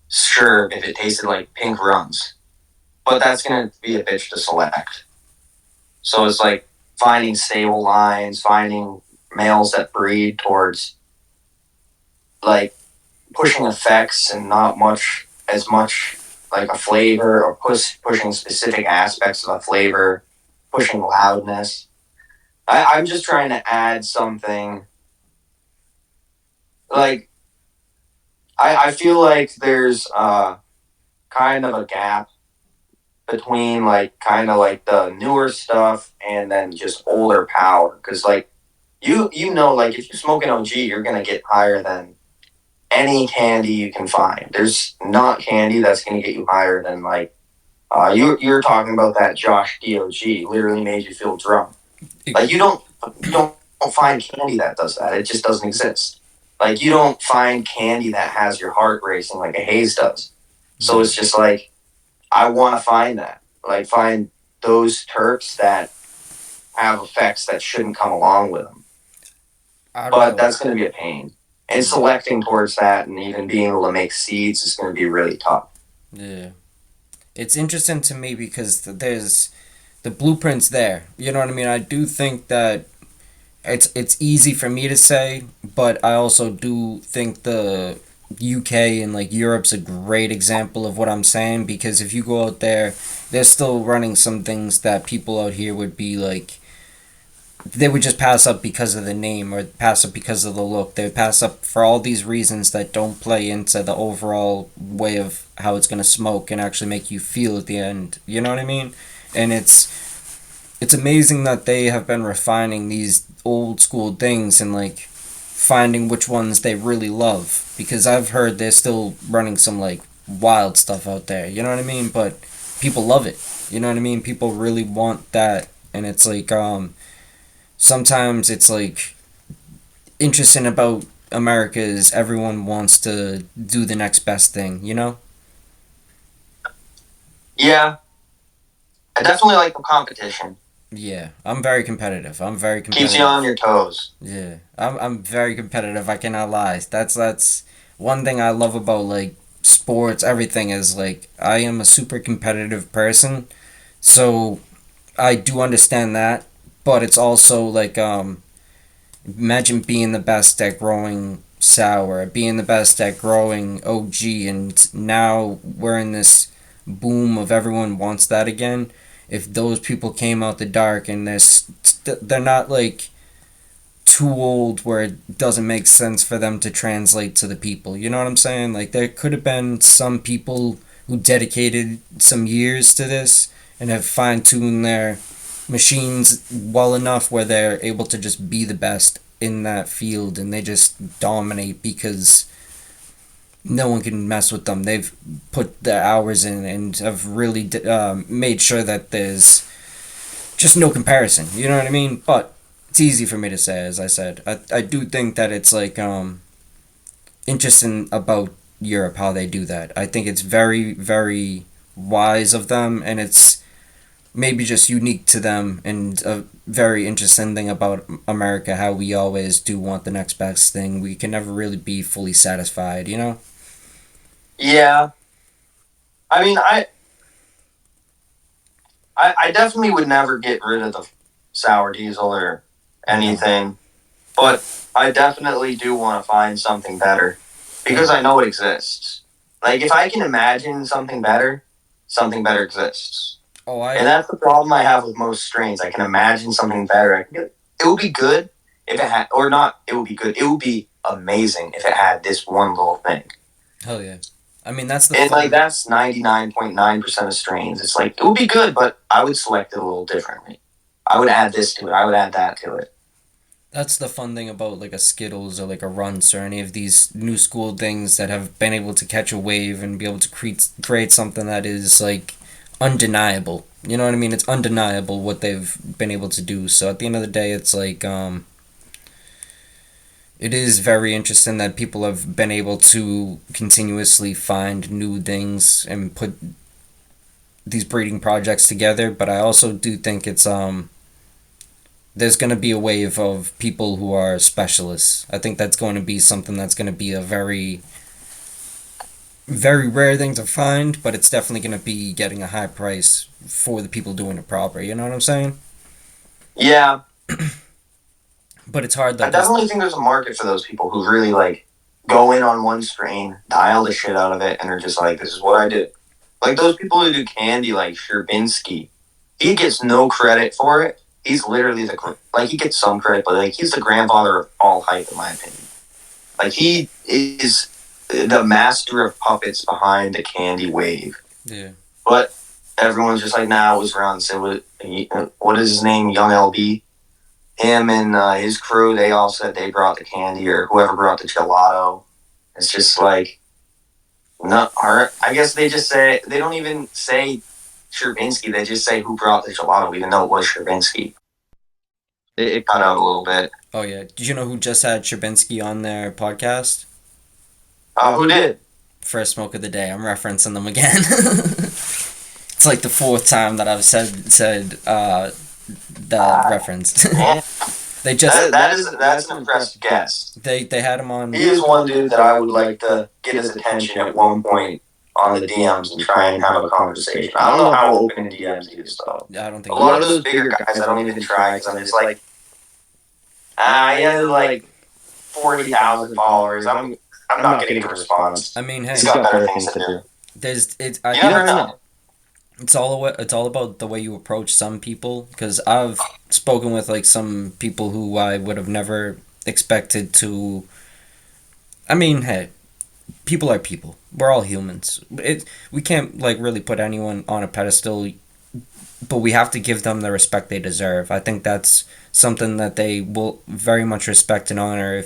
sure, if it tasted like pink runs. But that's gonna be a bitch to select. So it's like finding stable lines, finding males that breed towards like pushing effects and not much as much like a flavor, or pushing specific aspects of a flavor, pushing loudness. I'm just trying to add something like I feel like there's kind of a gap between like kind of like the newer stuff and then just older power, because like you know, like if you smoke an OG, you're gonna get higher than any candy you can find. There's not candy that's gonna get you higher than like you're talking about that Josh Dog literally made you feel drunk. Like you don't find candy that does that. It just doesn't exist. Like you don't find candy that has your heart racing like a haze does. So it's just like I want to find that. Like find those terps that have effects that shouldn't come along with them. I don't But know. that's going to be a pain. And selecting towards that and even being able to make seeds is going to be really tough. Yeah. It's interesting to me because there's the blueprints there. You know what I mean? I do think that it's easy for me to say, but I also do think the UK and like Europe's a great example of what I'm saying, because if you go out there, they're still running some things that people out here would be like, they would just pass up because of the name or pass up because of the look. They would pass up for all these reasons that don't play into the overall way of how it's gonna smoke and actually make you feel at the end. You know what I mean? And it's amazing that they have been refining these old school things and like finding which ones they really love, because I've heard they're still running some like wild stuff out there. You know what I mean? But people love it. You know what I mean? People really want that, and it's like sometimes it's like interesting about America is everyone wants to do the next best thing, you know? Yeah, I definitely like the competition. Yeah, I'm very competitive. I'm very Keeps you on competitive. your toes. Yeah, I'm very competitive. I cannot lie. That's one thing I love about like sports. Everything is like I am a super competitive person, so I do understand that. But it's also like imagine being the best at growing sour, being the best at growing OG, and now we're in this boom of everyone wants that again. If those people came out the dark and they're not like too old where it doesn't make sense for them to translate to the people. You know what I'm saying? Like there could have been some people who dedicated some years to this and have fine tuned their machines well enough where they're able to just be the best in that field, and they just dominate because no one can mess with them. They've put their hours in and have really made sure that there's just no comparison. You know what I mean? But it's easy for me to say, as I said. I do think that it's like interesting about Europe how they do that. I think it's very very wise of them, and it's maybe just unique to them, and a very interesting thing about America how we always do want the next best thing. We can never really be fully satisfied, you know? Yeah, I mean, I definitely would never get rid of the sour diesel or anything, but I definitely do want to find something better because I know it exists. Like if I can imagine something better exists. Oh, And that's the problem I have with most strains. I can imagine something better. It would be good if it had, or not. It would be good. It would be amazing if it had this one little thing. hell yeah. I mean, that's the And fun. like that's 99.9% of strains. It's like it would be good, but I would select it a little differently. I would add this to it. I would add that to it. That's the fun thing about like a Skittles or like a Runts or any of these new school things that have been able to catch a wave and be able to create something that is like undeniable. You know what I mean? It's undeniable what they've been able to do. So at the end of the day, it's like it is very interesting that people have been able to continuously find new things and put these breeding projects together. But I also do think it's there's going to be a wave of people who are specialists. I think that's going to be something that's going to be a very, very rare thing to find, but it's definitely going to be getting a high price for the people doing it proper. You know what I'm saying? Yeah, But it's hard though. I definitely think there's a market for those people who really like go in on one strain, dial the shit out of it, and are just like, "This is what I do." Like those people who do candy, like Sherbinski, he gets no credit for it. He's literally he gets some credit, but like he's the grandfather of all hype, in my opinion. Like he is the master of puppets behind the candy wave. Yeah. But everyone's just like, nah, it was around. So what is his name? Young LB. Him and his crew, they all said they brought the candy, or whoever brought the gelato. It's just like, not. Or I guess they just say, they don't even say Sherbinski. They just say who brought the gelato, even though it was Sherbinski. It cut out a little bit. Oh yeah. Did you know who just had Shabinsky on their podcast? Who did? First Smoke of the Day. I'm referencing them again. It's like the fourth time that I've said that reference. They just that's an impressive guess. they had him on. He is one dude that I would like to get his attention at one point on the DMs and try and have a conversation. I don't know how open DMs he is though. I don't think A lot of those bigger guys, I don't even try because I'm just like, he has like 40,000 followers. I'm not getting a response. I mean, hey, He's got better things to do. You never know. It's all about the way you approach some people, because I've spoken with like some people who I would have never expected to. I mean, hey, people are people. We're all humans. We can't like really put anyone on a pedestal, but we have to give them the respect they deserve. I think that's something that they will very much respect and honor.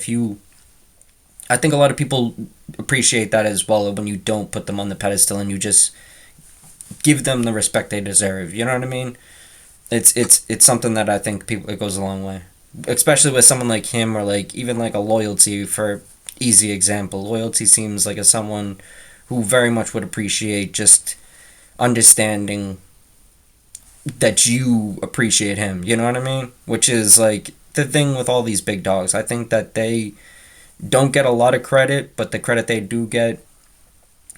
I think a lot of people appreciate that as well when you don't put them on the pedestal and you just give them the respect they deserve. You know what I mean? It's something that I think it goes a long way, especially with someone like him, or like even like a Loyalty, for easy example. Loyalty seems like someone who very much would appreciate just understanding that you appreciate him. You know what I mean? Which is like the thing with all these big dogs. I think that they don't get a lot of credit, but the credit they do get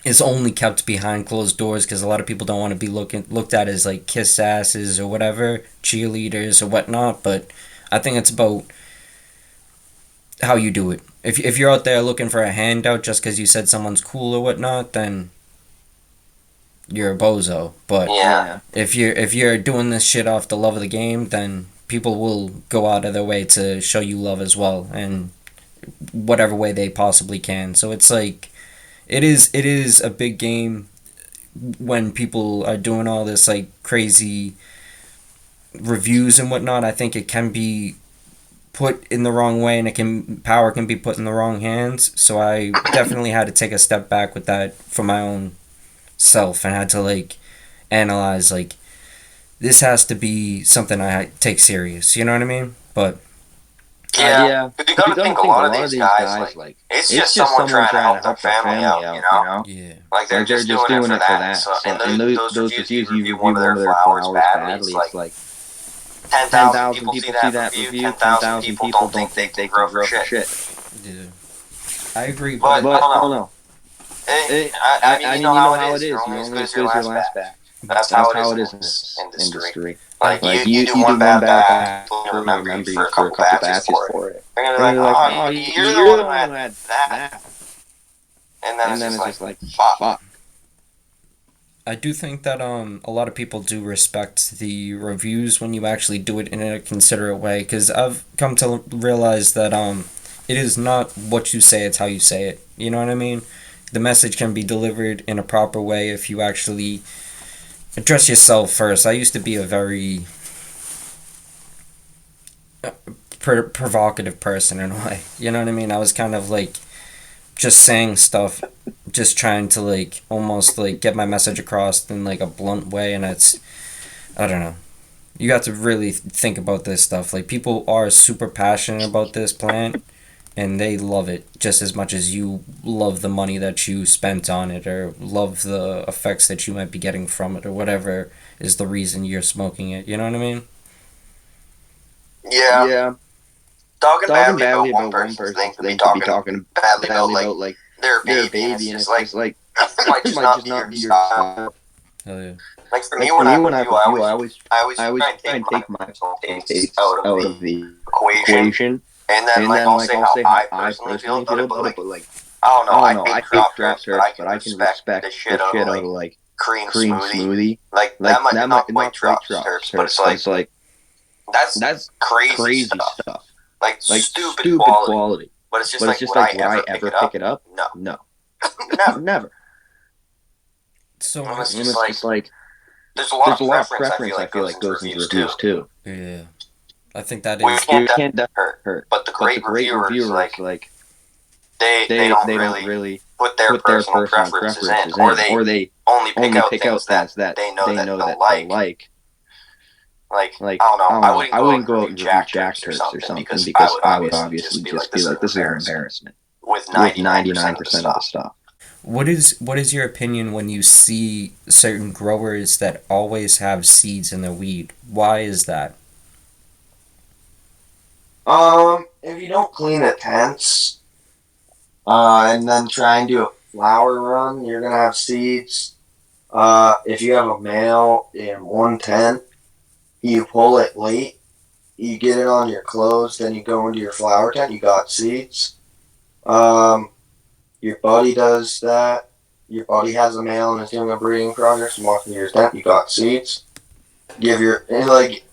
is only kept behind closed doors, because a lot of people don't want to be looked at as like kiss asses or whatever, cheerleaders or whatnot. But I think it's about how you do it. If you're out there looking for a handout just because you said someone's cool or whatnot, then you're a bozo. But Yeah. if you're doing this shit off the love of the game, then people will go out of their way to show you love as well, and whatever way they possibly can. So it's like it is a big game when people are doing all this like crazy reviews and whatnot. I think it can be put in the wrong way, and power can be put in the wrong hands. So I definitely had to take a step back with that for my own self, and had to like analyze like this has to be something I take serious. You know what I mean? But Yeah. But you gotta think a lot of these guys, like, it's just someone trying to help their family out, you know? yeah, Like, they're just doing it for that. So, and those reviews, you review one of their flowers badly, it's like 10,000 people see that review, 10,000 people don't think they can grow for shit. yeah, I agree. But I don't know. I mean, you know how it is. You're only only as as good good as as your your last last batch. That's how it is in this industry. Like you do one bad batch, people remember you for a couple batches for it. They're gonna be like, oh, you're the one who had that. And then it's just like, fuck. I do think that a lot of people do respect the reviews when you actually do it in a considerate way, because I've come to realize that it is not what you say, it's how you say it. You know what I mean? The message can be delivered in a proper way if you actually address yourself first. I used to be a very provocative person in a way. You know what I mean? I was kind of like just saying stuff, just trying to like almost like get my message across in like a blunt way, and I don't know. You got to really think about this stuff. Like, people are super passionate about this plant, and they love it just as much as you love the money that you spent on it, or love the effects that you might be getting from it, or whatever is the reason you're smoking it. You know what I mean? Yeah. Talking badly about one person's thing could be talking badly about like their baby, and it's just like it might just not be your style. Hell yeah. Like for me, when I review, I always try and take my personal tastes out of the equation, and then like I'll say how I personally feel about it. But like I don't know, I hate crop turfs, but I can respect the shit out of like cream smoothie. Like that might not quite turfs, but it's like that's crazy stuff. Like stupid quality. But it's just like, would I ever pick it up? No. Never. So And it's just like there's a lot of preference I feel like goes into reviews too. yeah, I think that We is can't hurt. But the great reviewers, like they don't really put their personal preferences in, or they only pick out things that they know that they'll like. Like I don't know, I wouldn't go out and review Jack Turks or something because I would obviously just be like, this is an embarrassment with 99% of the stuff. what is your opinion when you see certain growers that always have seeds in their weed? Why is that? If you don't clean the tents, and then try and do a flower run, you're gonna have seeds. If you have a male in one tent, you pull it late, you get it on your clothes, then you go into your flower tent, you got seeds. Um, your buddy does that. Your buddy has a male and is doing a breeding progress and walking to your tent, you got seeds. Give your and like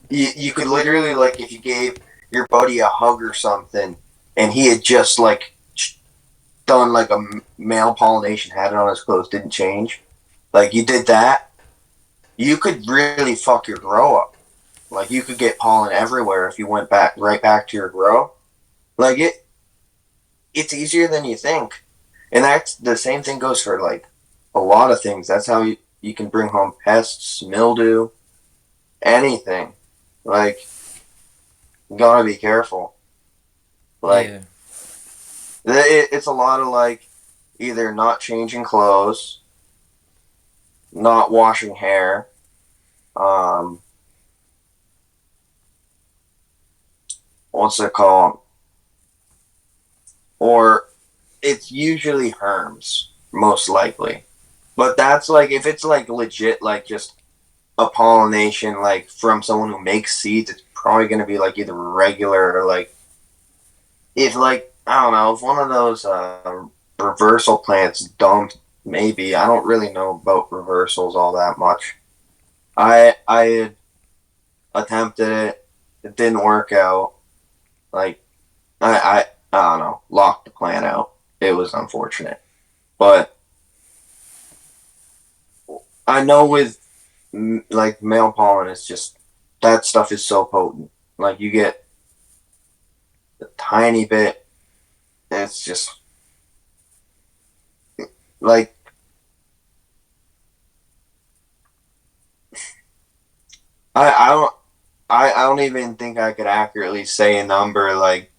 you could literally like if you gave your buddy a hug or something, and he had just like done like a male pollination, had it on his clothes, didn't change. Like you did that, you could really fuck your grow up. Like you could get pollen everywhere if you went back right back to your grow. Like it's easier than you think, and that's the same thing goes for like a lot of things. That's how you can bring home pests, mildew, anything. Like you gotta be careful. Like Yeah. it's a lot of like either not changing clothes, not washing hair, um, what's it called? Or it's usually herms, most likely. But that's like if it's like legit, like just a pollination, like from someone who makes seeds, it's probably gonna be like either regular or like if like I don't know if one of those reversal plants dumped. Maybe I don't really know about reversals all that much. I had attempted it. It didn't work out. Like I don't know. Locked the plant out. It was unfortunate, but I know with like male pollen, it's just that stuff is so potent. Like you get a tiny bit, and it's just like I don't I don't even think I could accurately say a number like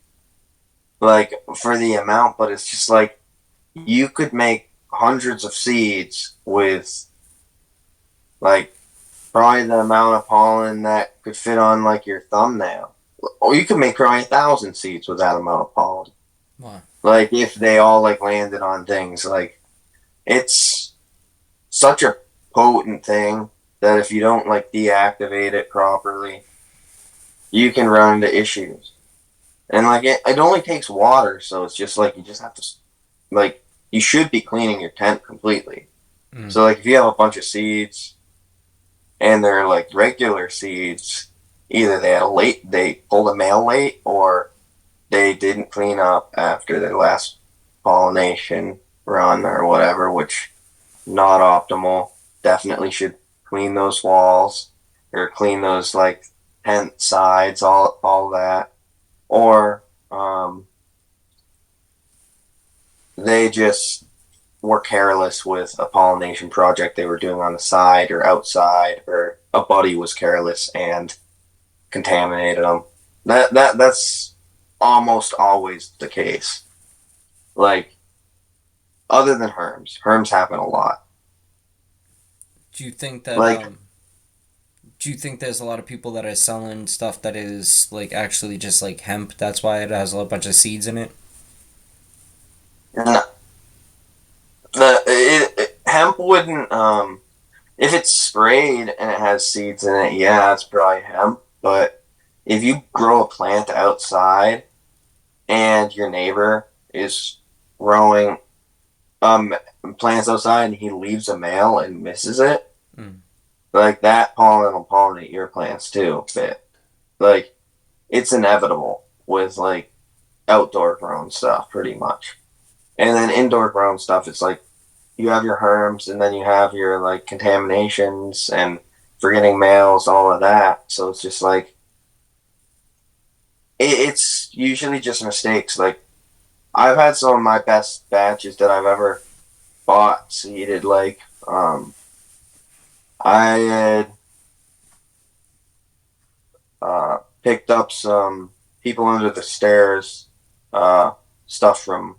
for the amount, but it's just like you could make hundreds of seeds with like probably the amount of pollen that could fit on like your thumbnail. Or you could make probably 1,000 seeds with that amount of pollen. Wow. Like if they all like landed on things, like it's such a potent thing that if you don't like deactivate it properly, you can run into issues. And like it only takes water, so it's just like you just have to like you should be cleaning your tent completely. Mm. So like if you have a bunch of seeds and they're like regular seeds, either they pulled a male late or they didn't clean up after their last pollination run or whatever, which not optimal. Definitely should clean those walls or clean those like tent sides, all that. Or they just were careless with a pollination project they were doing on the side or outside, or a buddy was careless and contaminated them. That's almost always the case. Like other than herms happen a lot. Do you think that Like Do you think there's a lot of people that are selling stuff that is like actually just like hemp? That's why it has a bunch of seeds in it. No, hemp wouldn't. If it's sprayed and it has seeds in it, yeah, it's probably hemp. But if you grow a plant outside and your neighbor is growing plants outside and he leaves a male and misses it, Mm. like that pollen will pollinate your plants too. But like it's inevitable with like outdoor grown stuff, pretty much. And then indoor grown stuff, it's like you have your herms and then you have your like contaminations and forgetting males, all of that. So it's just like it's usually just mistakes. Like I've had some of my best batches that I've ever bought seeded. Like I had picked up some people under the stairs stuff from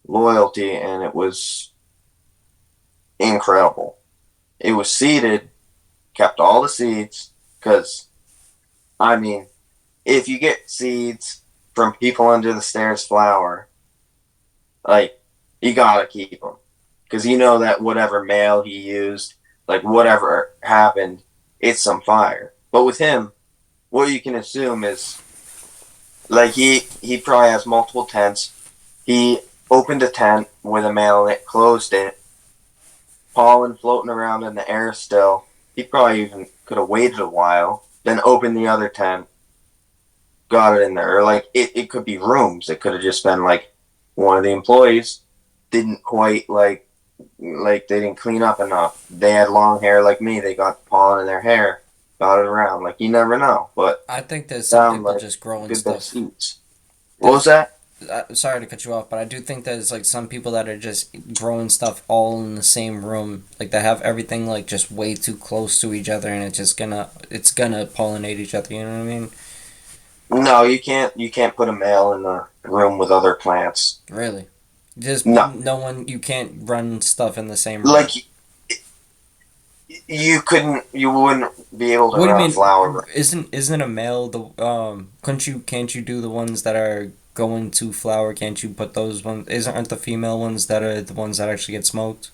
Loyalty, and it was incredible. It was seeded, kept all the seeds, because I mean, if you get seeds from people under the stairs flower, like you gotta keep them because you know that whatever male he used, like whatever happened, it's some fire. But with him, what you can assume is like he probably has multiple tents. He opened a tent with a male in it, closed it, pollen floating around in the air still. He probably even could have waited a while, then opened the other tent, got it in there. Or like it could be rooms. It could have just been like one of the employees didn't quite like they didn't clean up enough. They had long hair like me. They got pollen in their hair, got it around. Like you never know. But I think there's some sound people like just growing good bit of stuff. seeds. What was There's that? sorry to cut you off, but I do think there's like some people that are just growing stuff all in the same room. Like they have everything like just way too close to each other, and it's gonna pollinate each other. You know what I mean? No, you can't. You can't put a male in the room with other plants. Really? Just No, no one. You can't run stuff in the same room. like you couldn't. You wouldn't be able to What do you run a flower mean? room. Isn't a male the Couldn't you can't you do the ones that are going to flower? Can't you put those ones? Isn't aren't the female ones that are the ones that actually get smoked?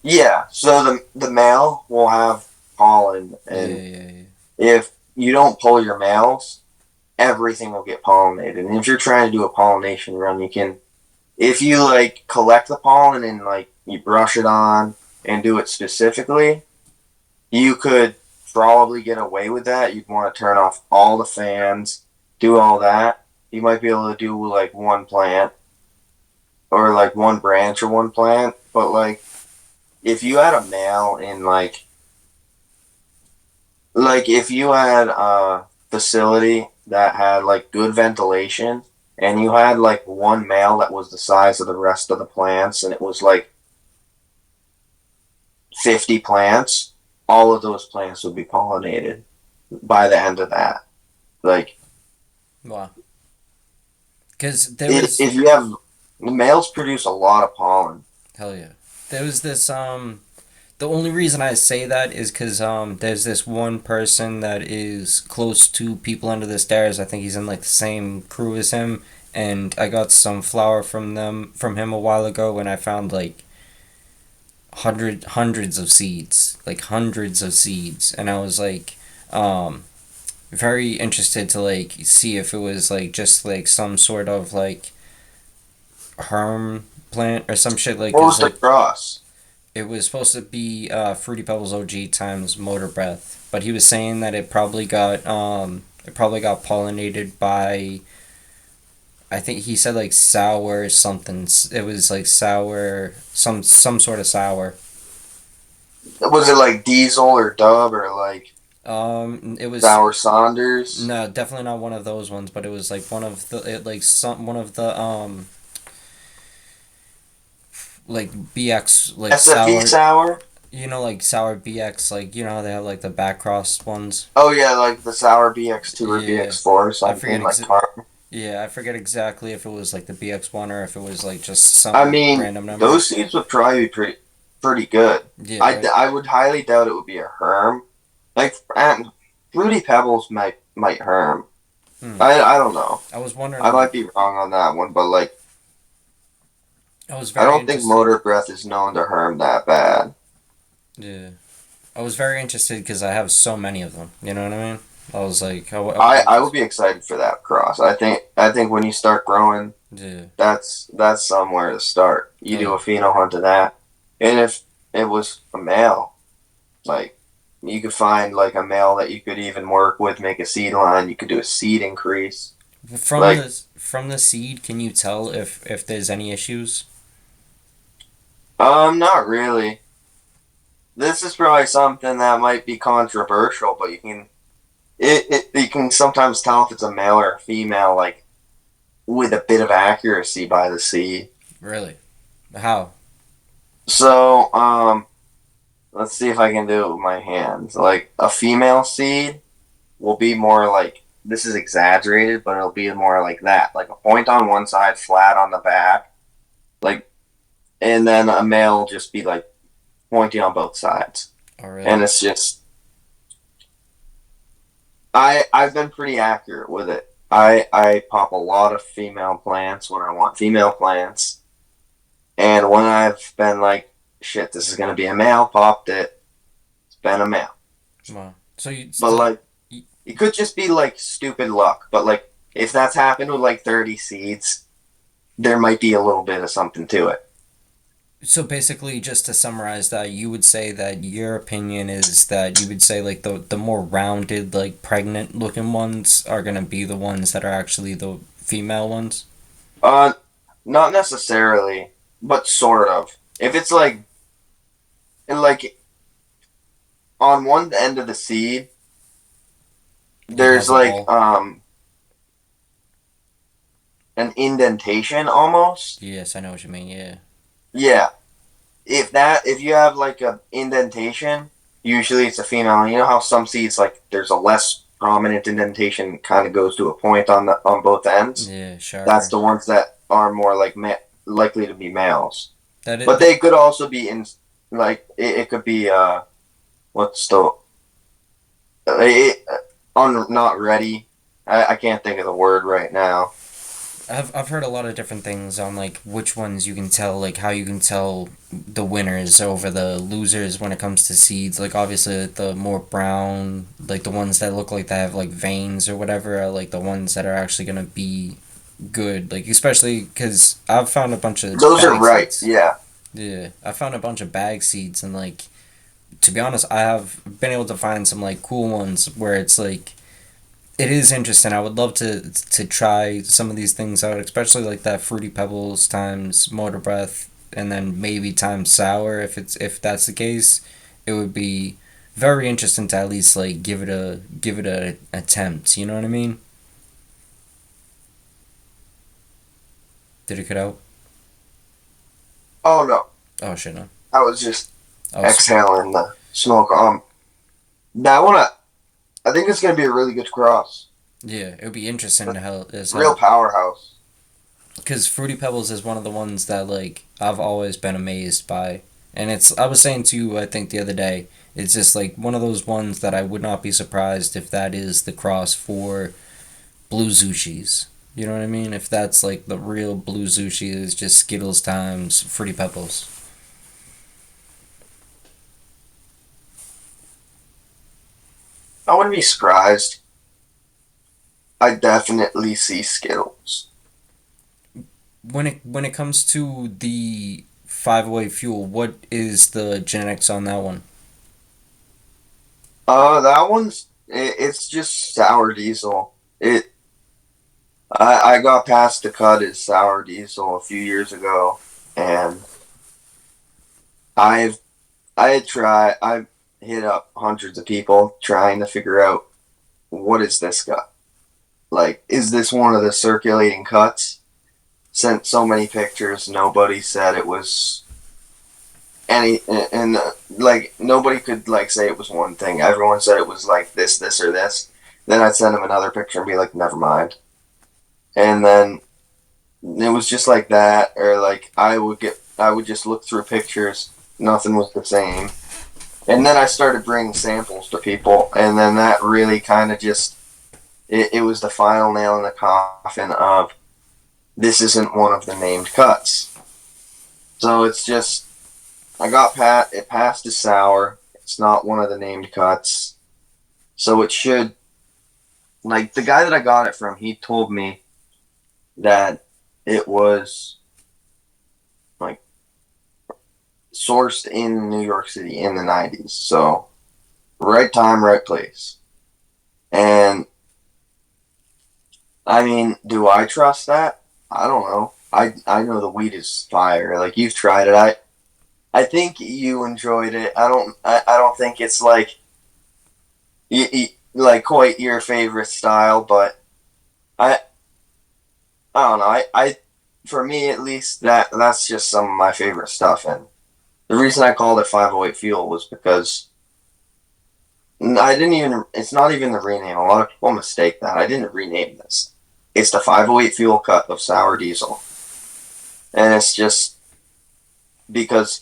Yeah. So the male will have pollen, Yeah, and yeah, yeah. if you don't pull your males, everything will get pollinated. And if you're trying to do a pollination run, you can. If you like collect the pollen and like you brush it on and do it specifically, you could probably get away with that. You'd want to turn off all the fans, do all that. You might be able to do like one plant or like one branch or one plant, but like if you had a male in like if you had a facility that had like good ventilation and you had like one male that was the size of the rest of the plants and it was like 50 plants, all of those plants would be pollinated by the end of that. Like Wow. Because there was if you have the males produce a lot of pollen. hell yeah. There was this The only reason I say that is because there's this one person that is close to people under the stairs. I think he's in like the same crew as him, and I got some flour from him a while ago, and I found like hundreds of seeds, like hundreds of seeds, and I was like, very interested to like see if it was like just like some sort of like herm plant or some shit like What cause was the like cross? it was supposed to be Fruity Pebbles OG times Motor Breath, but he was saying that it probably got pollinated by I think he said like sour something. It was like sour some sort of sour. Was it like Diesel or Dub or like It was Sour Saunders? no, definitely not one of those ones, but it was like one of the it, like some one of the like BX like SFE sour, Sour? like sour BX, like how they have like the back cross ones. Oh yeah, like the Sour BX2 or Yeah, BX4 or I forget something like Tar. yeah, I forget exactly if it was like the BX one or if it was like just I some mean, random number. those seeds would probably be pretty good. Yeah, I would highly doubt it would be a Herm, Like, and Fruity Pebbles might harm. Hmm. I don't know. I was wondering, I might like, be wrong on that one, but like, I was I very don't think interested. motor breath is known to harm that bad. Yeah. I was very interested because I have so many of them. You know what I mean? I was like, I was I would just, be excited for that cross. I think when you start growing, yeah. that's somewhere to start. You Oh, do yeah. a pheno hunt of that, and if it was a male, like you could find like a male that you could even work with, make a seed line. You could do a seed increase. Like, From the seed, can you tell if there's any issues? not really. This is probably something that might be controversial, but you can sometimes tell if it's a male or a female, like with a bit of accuracy by the seed. Really? How? So, let's see if I can do it with my hands. Like a female seed will be more like this is exaggerated, but it'll be more like that, like a point on one side, flat on the back, like, and then a male will just be like pointy on both sides, Oh, and really? it's just I've been pretty accurate with it. I pop a lot of female plants when I want female plants, and when I've been like, shit, this is gonna be a male, popped it. It's been a male, Wow. So you but still, like it could just be like stupid luck. But like if that's happened with like 30 seeds, there might be a little bit of something to it. so basically, just to summarize that, you would say that your opinion is that you would say like the more rounded, like pregnant looking ones are gonna be the ones that are actually the female ones. Uh, Not necessarily, but sort of. If it's like on one end of the seed, It there's has a like hole. an indentation almost. Yes, I know what you mean. Yeah. Yeah. If you have like a indentation, usually it's a female. You know how some seeds like there's a less prominent indentation kind of goes to a point on both ends. Yeah, That's sharper. the ones that are more like likely to be males. That But it. they could also be in like it could be what's the it, on not ready. I can't think of the word right now. I've heard a lot of different things on like which ones you can tell, like how you can tell the winners over the losers when it comes to seeds. Like obviously the more brown, like the ones that look like they have like veins or whatever, are like the ones that are actually gonna be good. Like especially because I've found a bunch of Those are bag right. seeds. Yeah. Yeah, I found a bunch of bag seeds and like to be honest, I have been able to find some like cool ones where it's like it is interesting. I would love to try some of these things out, especially like that fruity pebbles times motor breath, and then maybe times sour. If that's the case, it would be very interesting to at least like give it a attempt. You know what I mean? Did it cut out? Oh no, Oh shit no. I was just I was exhaling the smoke. That one I think it's gonna be a really good cross. yeah. It would be interesting to hell as Real hell. powerhouse. Because Fruity Pebbles is one of the ones that like I've always been amazed by, and it's I was saying to you I think the other day it's just like one of those ones that I would not be surprised if that is the cross for blue Zushis. You know what I mean? If that's like the real blue Zushi is just Skittles times Fruity Pebbles. I wouldn't be surprised. I definitely see Skittles. When it comes to the 5-way fuel, what is the genetics on that one? That it's just sour diesel. I got past the cut as sour diesel a few years ago, and I've I've hit up hundreds of people trying to figure out what is this cut. Like, is this one of the circulating cuts? Sent so many pictures, nobody said it was any, and like nobody could like say it was one thing. Everyone said it was like this, or this. Then I'd send them another picture and be like, never mind. And then it was just like that, or like I would just look through pictures, nothing was the same. And then I started bringing samples to people, and then that really kind of just it was the final nail in the coffin of this isn't one of the named cuts. So it's just it passed as sour. It's not one of the named cuts, so it should. Like the guy that I got it from, he told me that it was like sourced in New York City in the '90s. So right time, right place. And I mean, do I trust that? I don't know. I know the weed is fire. Like you've tried it. I think you enjoyed it. I don't think it's like like quite your favorite style, but I I don't know. I for me at least that's just some of my favorite stuff. And the reason I called it 508 Fuel was because I didn't even. It's not even the rename. A lot of people mistake that. I didn't rename this. It's the 508 Fuel cut of sour diesel, and it's just because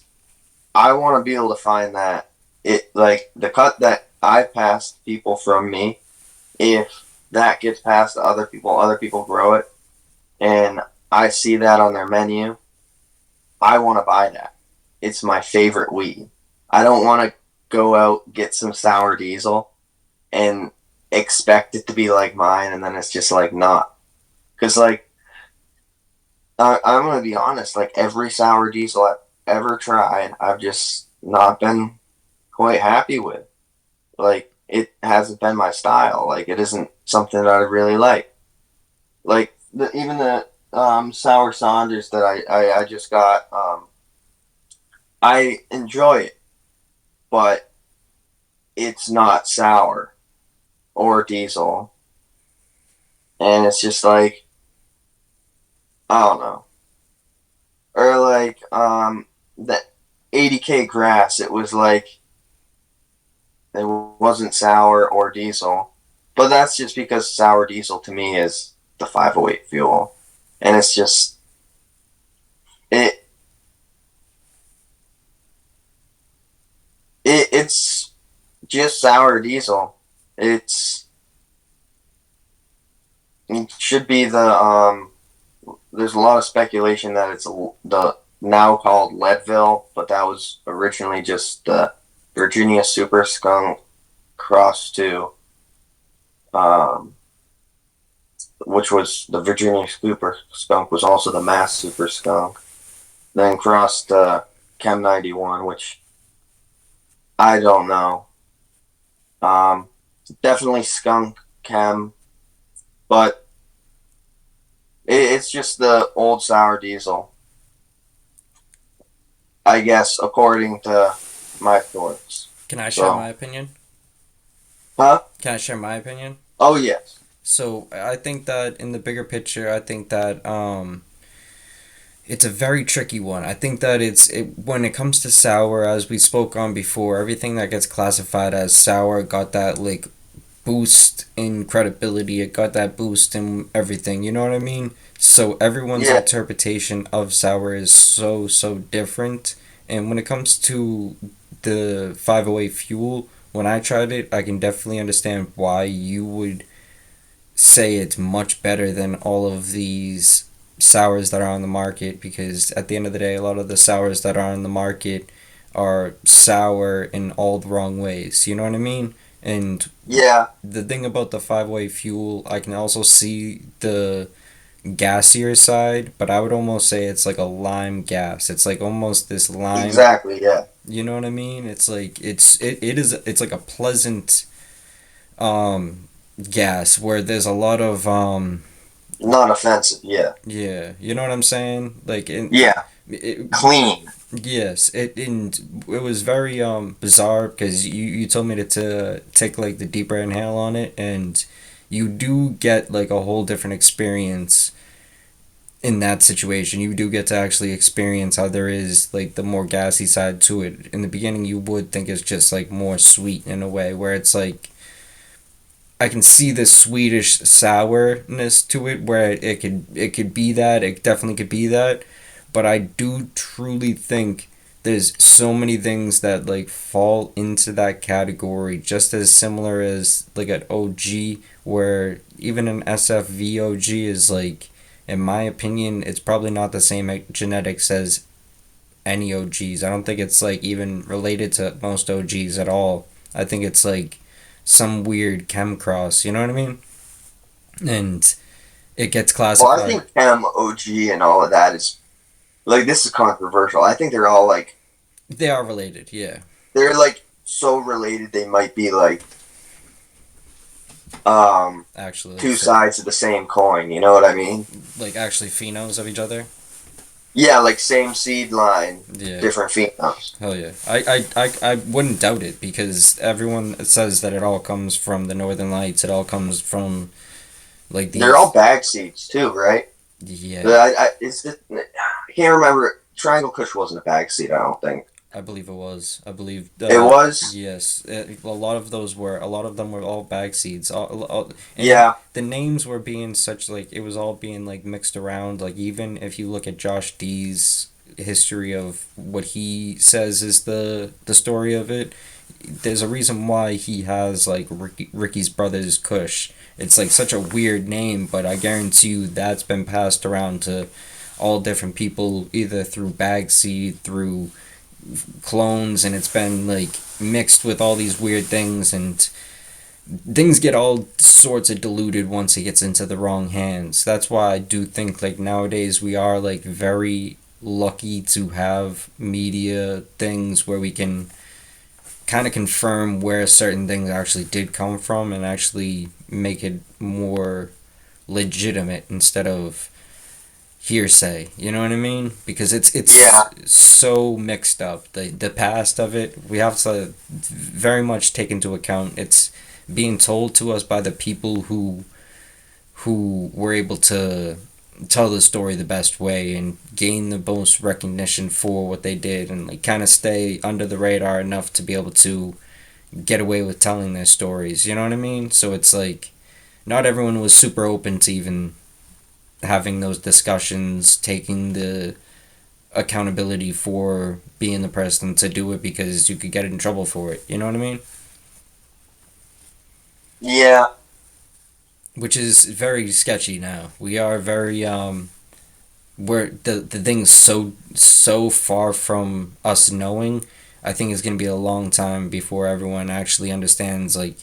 I want to be able to find that it like the cut that I passed people from me. If that gets passed to other people grow it, and I see that on their menu, I want to buy that. It's my favorite weed. I don't want to go out get some sour diesel and expect it to be like mine, and then it's just like not. Because like I'm gonna be honest, like every sour diesel I've ever tried, I've just not been quite happy with. Like it hasn't been my style. Like it isn't something that I really like. Like even the sour Saunders that I just got, I enjoy it, but it's not sour or diesel, and it's just like I don't know. Or like the 80K grass, it was like it wasn't sour or diesel, but that's just because sour diesel to me is the 508 fuel, and it's just it it's just sour diesel. It should be there's a lot of speculation that it's the now called Leadville, but that was originally just the Virginia Super Skunk crossed to, um, which was the Virginia Super Skunk was also the Mass Super Skunk. Then crossed Chem 91, which I don't know. Um, Definitely Skunk Chem, but it's just the old sour diesel, I guess, according to my thoughts. Can I share my So, opinion? huh? Can I share my opinion? Oh yes, So I think that in the bigger picture, I think that it's a very tricky one. I think that when it comes to sour, as we spoke on before, everything that gets classified as sour got that like boost in credibility. It got that boost in everything. You know what I mean? So everyone's yeah, interpretation of sour is so different. And when it comes to the 508 fuel, when I tried it, I can definitely understand why you would say it's much better than all of these sours that are on the market, because at the end of the day a lot of the sours that are on the market are sour in all the wrong ways, you know what I mean? And yeah, the thing about the five-way fuel, I can also see the gassier side, but I would almost say it's like a lime gas. It's like almost this lime, exactly, yeah. you know what I mean? It's like it's like a pleasant um gas where there's a lot of Not offensive, yeah. yeah, you know what I'm saying? Like Yeah, it clean. yes, it was very bizarre because you told me to take like the deeper inhale on it, and you do get like a whole different experience in that situation. You do get to actually experience how there is like the more gassy side to it. In the beginning you would think it's just like more sweet in a way where it's like I can see the Swedish sourness to it, where it could be that, it definitely could be that, but I do truly think there's so many things that like fall into that category, just as similar as like an OG, where even an SFV OG is like, in my opinion, it's probably not the same genetics as any OGs. I don't think it's like even related to most OGs at all. I think it's like some weird chem cross, you know what I mean? And it gets Well, I classified. think M, OG, and all of that is like this is controversial. I think they're all like They are related, yeah. they're like so related they might be like um Actually, two sides of the same coin. You know what I mean? like actually phenoms of each other. Yeah, like same seed line, Yeah. different phenoms. Hell yeah. I wouldn't doubt it because everyone says that it all comes from the Northern Lights. It all comes from like They're all these. bag seeds too, right? Yeah, I can't remember. Triangle Kush wasn't a bag seed. I don't think I believe it was. I believe. it was. Yes. A lot of those were. A lot of them were all bag seeds. And Yeah, the names were being such like it was all being like mixed around. Like even if you look at Josh D's history of what he says is the story of it, there's a reason why he has like Ricky's brother's Kush. It's like such a weird name, but I guarantee you that's been passed around to all different people either through bag seed, through clones, and it's been like mixed with all these weird things, and things get all sorts of diluted once it gets into the wrong hands. That's why I do think like nowadays we are like very lucky to have media things where we can kind of confirm where certain things actually did come from and actually make it more legitimate instead of hearsay. You know what I mean? Because it's yeah, so mixed up. The past of it, we have to very much take into account. It's being told to us by the people who were able to tell the story the best way and gain the most recognition for what they did and like kind of stay under the radar enough to be able to get away with telling their stories. You know what I mean? So it's like not everyone was super open to even having those discussions, taking the accountability for being the person to do it because you could get in trouble for it. You know what I mean? yeah, Which is very sketchy now. We are very where the thing's so far from us knowing. I think it's gonna be a long time before everyone actually understands like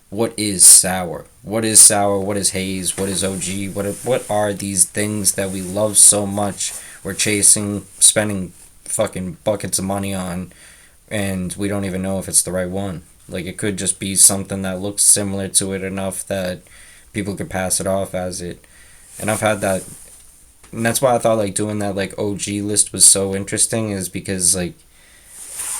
what is sour, what is sour, what is haze, what is OG, what are these things that we love so much. We're chasing, spending fucking buckets of money on, and we don't even know if it's the right one. Like it could just be something that looks similar to it enough that people could pass it off as it. And I've had that, and that's why I thought like doing that like OG list was so interesting is because like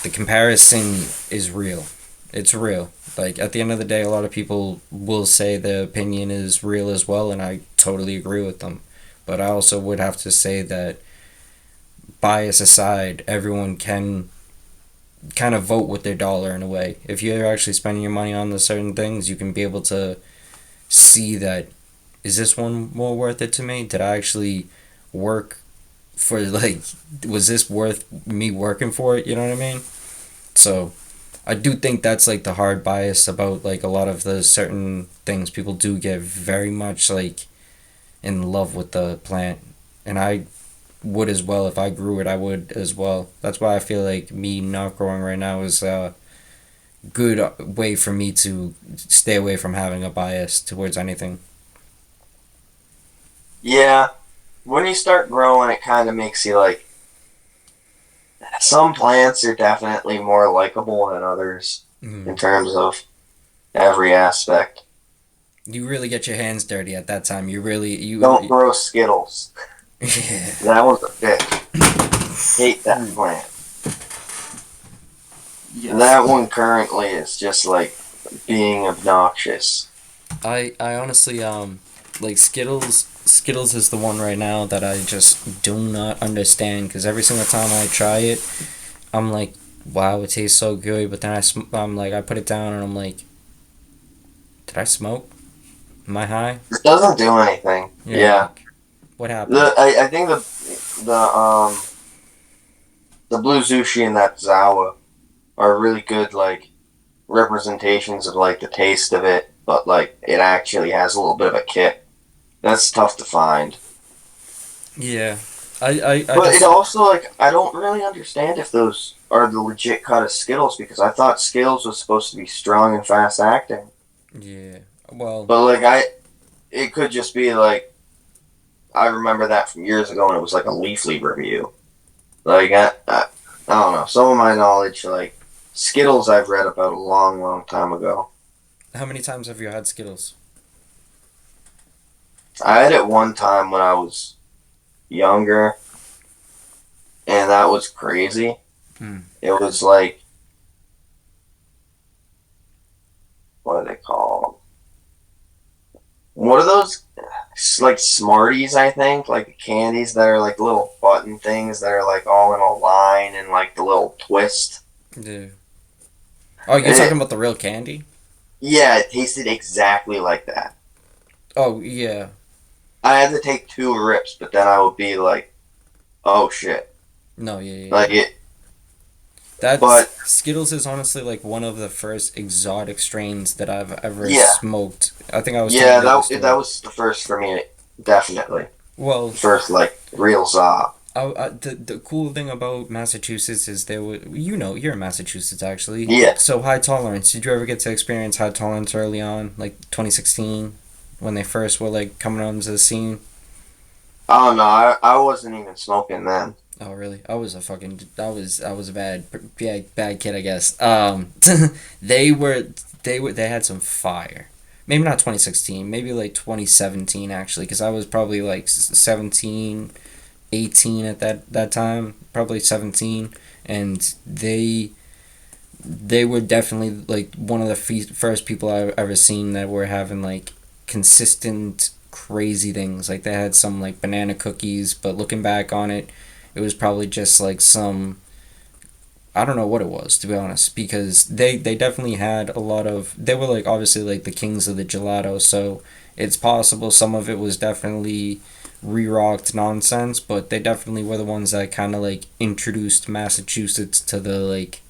the comparison is real. It's real. Like at the end of the day, a lot of people will say the opinion is real as well, and I totally agree with them. But I also would have to say that bias aside, everyone can kind of vote with their dollar in a way. If you're actually spending your money on the certain things, you can be able to see that is this one more worth it to me? Did I actually work for like was this worth me working for it? You know what I mean? So I do think that's like the hard bias about like a lot of the certain things people do get very much like in love with the plant, and I would as well if I grew it. I would as well. That's why I feel like me not growing right now is a good way for me to stay away from having a bias towards anything. yeah. When you start growing, it kind of makes you like some plants are definitely more likable than others Mm. in terms of every aspect. You really get your hands dirty at that time. You really Don't grow Skittles. yeah. That one's a bitch. Hate that plant. Yes. That one currently is just like being obnoxious. I honestly like Skittles is the one right now that I just do not understand because every single time I try it, I'm like, wow, it tastes so good. But then I'm like, I put it down and I'm like, did I smoke? Am I high? It doesn't do anything. Yeah. Yeah. Like, what happened? I think the the Blue Zushi and that Zawa are really good, like, representations of, like, the taste of it, but, like, it actually has a little bit of a kick. That's tough to find. Yeah. I But it just also, like, I don't really understand if those are the legit cut of Skittles, because I thought Skittles was supposed to be strong and fast acting. yeah. Well, But, like, it could just be, like, I remember that from years ago and it was, like, a Leafly review. Like, I don't know. Some of my knowledge, like, Skittles I've read about a long, long time ago. how many times have you had Skittles? I had it one time when I was younger, and that was crazy. Hmm. It was like, what are they called? What are those? Like Smarties, I think, like the candies that are like little button things that are like all in a line and like the little twist. Yeah. Oh, you're talking It, about the real candy? yeah, it tasted exactly like that. Oh, yeah. I had to take 2 rips, but then I would be like, oh shit. No, yeah, yeah, Like yeah. it, That's but Skittles is honestly like one of the first exotic strains that I've ever yeah, smoked. I think I was yeah, telling you the that story. was the first for me, definitely. Well, First, like, real za. the cool thing about Massachusetts is there were, you know, you're in Massachusetts actually. Yeah. So high tolerance. Did you ever get to experience high tolerance early on, like 2016, when they first were like coming onto the scene? Oh no, I wasn't even smoking then. Oh really? I was a fucking I was a bad kid, I guess. They were they had some fire. Maybe not 2016, maybe like 2017 actually, because I was probably like 17, 18 at that time, probably 17, and they were definitely like one of the first people I've ever seen that were having like consistent crazy things. Like they had some like banana cookies, but looking back on it, it was probably just like some, I don't know what it was, to be honest, because they definitely had a lot of, they were like obviously like the kings of the gelato, so it's possible some of it was definitely re-rocked nonsense, but they definitely were the ones that kind of like introduced Massachusetts to the like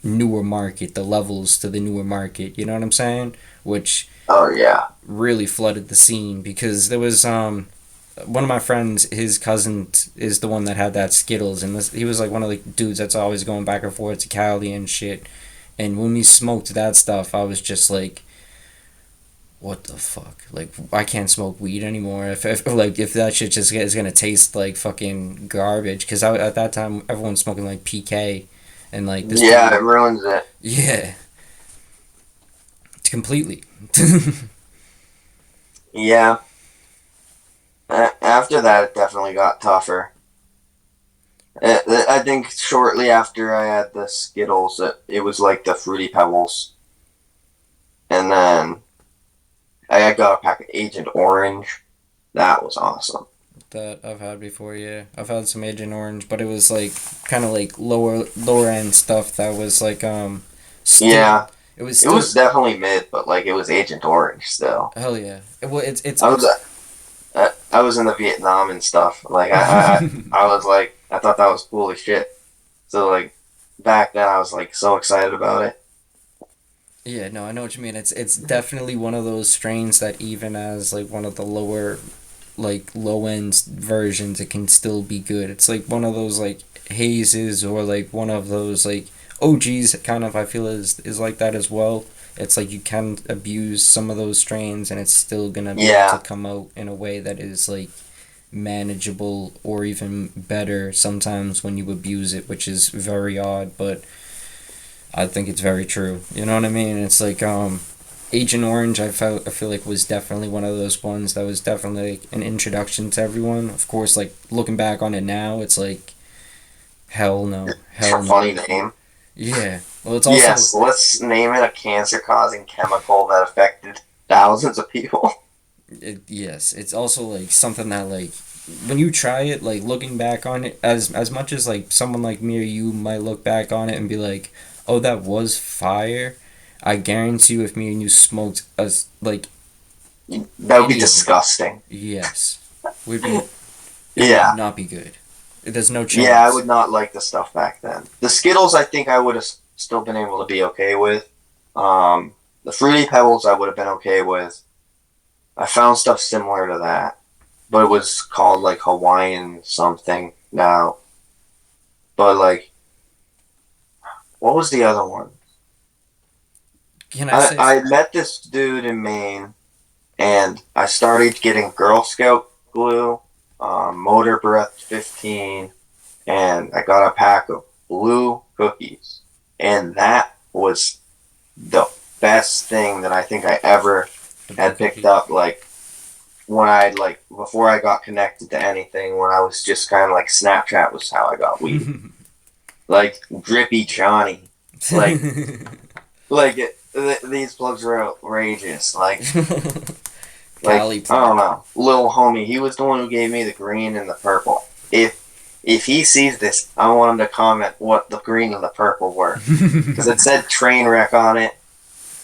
newer market, the levels to the newer market, you know what I'm saying? Which Oh yeah. really flooded the scene because there was one of my friends, his cousin is the one that had that Skittles, and he was like one of the dudes that's always going back and forth to Cali and shit. And when we smoked that stuff, I was just like, "What the fuck? Like, I can't smoke weed anymore. If that shit just is gonna taste like fucking garbage." Because at that time everyone's smoking like PK, and like this Yeah, dude, it ruins it. yeah, completely. Yeah. After that, it definitely got tougher. I think shortly after I had the Skittles, it was like the Fruity Pebbles. And then I got a pack of Agent Orange. That was awesome. That I've had before. Yeah, I've had some Agent Orange, but it was like kind of like lower end stuff that was like still, Yeah, it was it still, was definitely mid, but like it was Agent Orange still. hell yeah. Well, it's I was I was in the Vietnam and stuff. Like I was like I thought that was cool as shit. So like back then I was like so excited about it. Yeah, no, I know what you mean. It's definitely one of those strains that even as like one of the lower, like low end versions, it can still be good. It's like one of those like hazes or like one of those like OGs kind of, I feel is like that as well. It's like you can abuse some of those strains and it's still gonna be able to Yeah. come out in a way that is like manageable or even better sometimes when you abuse it, which is very odd, but I think it's very true. You know what I mean? It's like Agent Orange. I feel like was definitely one of those ones that was definitely like an introduction to everyone. Of course, like looking back on it now, it's like hell no, It's a hell no. funny name. Yeah. Well, it's also Yes, let's name it a cancer-causing chemical that affected thousands of people. yes. It's also like something that like when you try it, like looking back on it, as much as like someone like me or you might look back on it and be like, oh, that was fire. I guarantee you, if me and you smoked us like That would be any of it, disgusting. yes, would be it would Yeah. not be good. There's no chance. Yeah, I would not like the stuff back then. The Skittles, I think I would have still been able to be okay with. The Fruity Pebbles, I would have been okay with. I found stuff similar to that, but it was called like Hawaiian something now. But like, what was the other one? Can I I, say? I met this dude in Maine, and I started getting Girl Scout glue, Motor Breath 15, and I got a pack of blue cookies. And that was the best thing that I think I ever The blue had picked cookie. up. Like, when I, like, before I got connected to anything, when I was just kind of like Snapchat was how I got weed. Like, Drippy Johnny. Like, these plugs are outrageous. Cali I don't plug. know, little homie. He was the one who gave me the green and the purple. If he sees this, I want him to comment what the green and the purple were, because it said train wreck on it,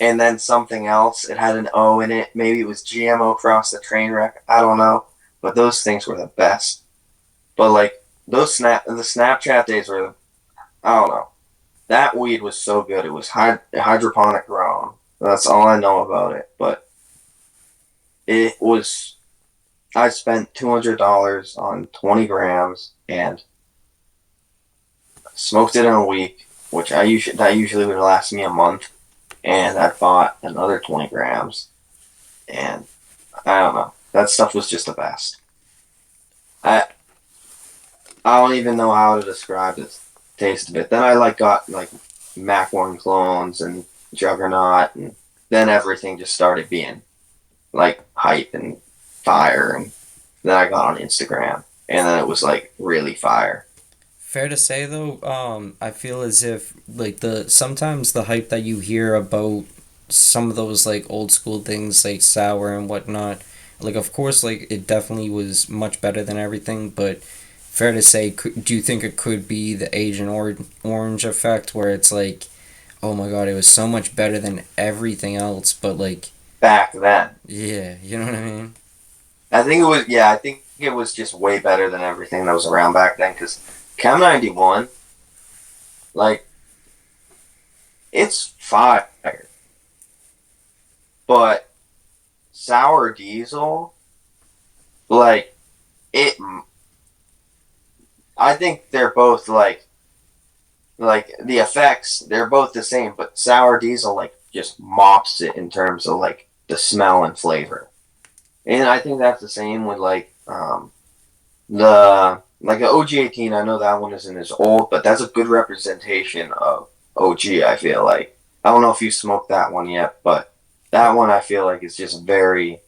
and then something else. It had an O in it. Maybe it was GMO cross the train wreck. I don't know, but those things were the best. But like the Snapchat days were, I don't know. That weed was so good. It was hydroponic grown. That's all I know about it. But it was. I spent $200 on 20 grams and smoked it in a week, which that usually would last me a month. And I bought another 20 grams, and I don't know. That stuff was just the best. I I don't even know how to describe the taste of it. Then I got like Mac One clones and Juggernaut, and then everything just started being like hype and fire, and then I got on Instagram, and then it was like really fire. Fair to say though, I feel as if like the sometimes the hype that you hear about some of those like old school things like sour and whatnot, like of course like it definitely was much better than everything, but fair to say, do you think it could be the Orange effect where it's like, oh my god, it was so much better than everything else, but like, Back then, yeah, you know what I mean? I think it was, yeah, I think it was just way better than everything that was around back then. Because Chem 91, like, it's fire, but Sour Diesel, like it. I think they're both like the effects. They're both the same, but Sour Diesel like just mops it in terms of like the smell and flavor. And I think that's the same with the OG 18. I know that one isn't as old, but that's a good representation of OG. I feel like I don't know if you smoked that one yet, but that one I feel like is just very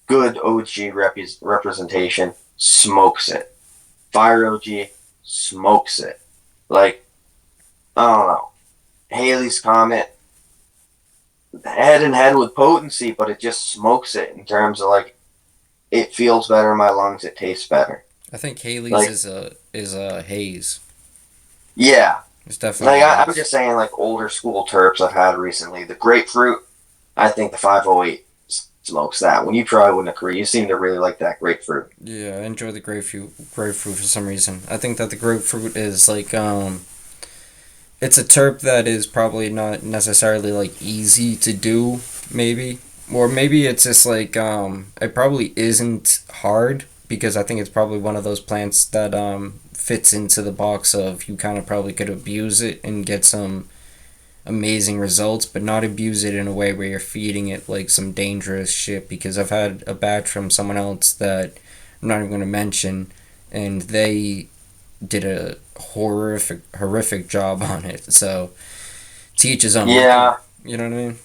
good OG representation. Smokes it. Fire OG smokes it. Like, I don't know. Haley's Comet, head and head with potency, but it just smokes it in terms of like it feels better in my lungs. It tastes better. I think Haley's Like, is a haze. yeah. It's definitely Like, a I'm haze. just saying, like, older school terps I've had recently. The grapefruit, I think the 508 smokes that. When you probably wouldn't agree. You seem to really like that grapefruit. Yeah, I enjoy the grapefruit for some reason. I think that the grapefruit is like it's a terp that is probably not necessarily like easy to do, maybe. Or maybe it's just like it probably isn't hard because I think it's probably one of those plants that fits into the box of you kind of probably could abuse it and get some amazing results, but not abuse it in a way where you're feeding it like some dangerous shit. Because I've had a batch from someone else that I'm not even going to mention, and they did a horrific job on it. So teach his own. Yeah. You know what I mean?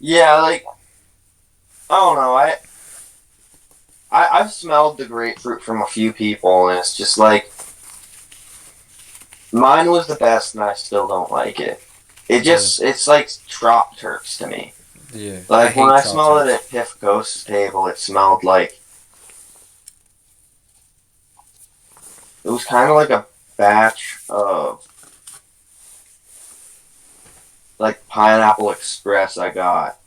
Yeah, like, I don't know. I've smelled the grapefruit from a few people, and it's just like, mine was the best, and I still don't like it. Yeah, It's like trop terps to me. yeah. I Like, when hate I trop smelled it terps. at Piff Ghost's table, it smelled like, it was kind of like a batch of, like, Pineapple Express I got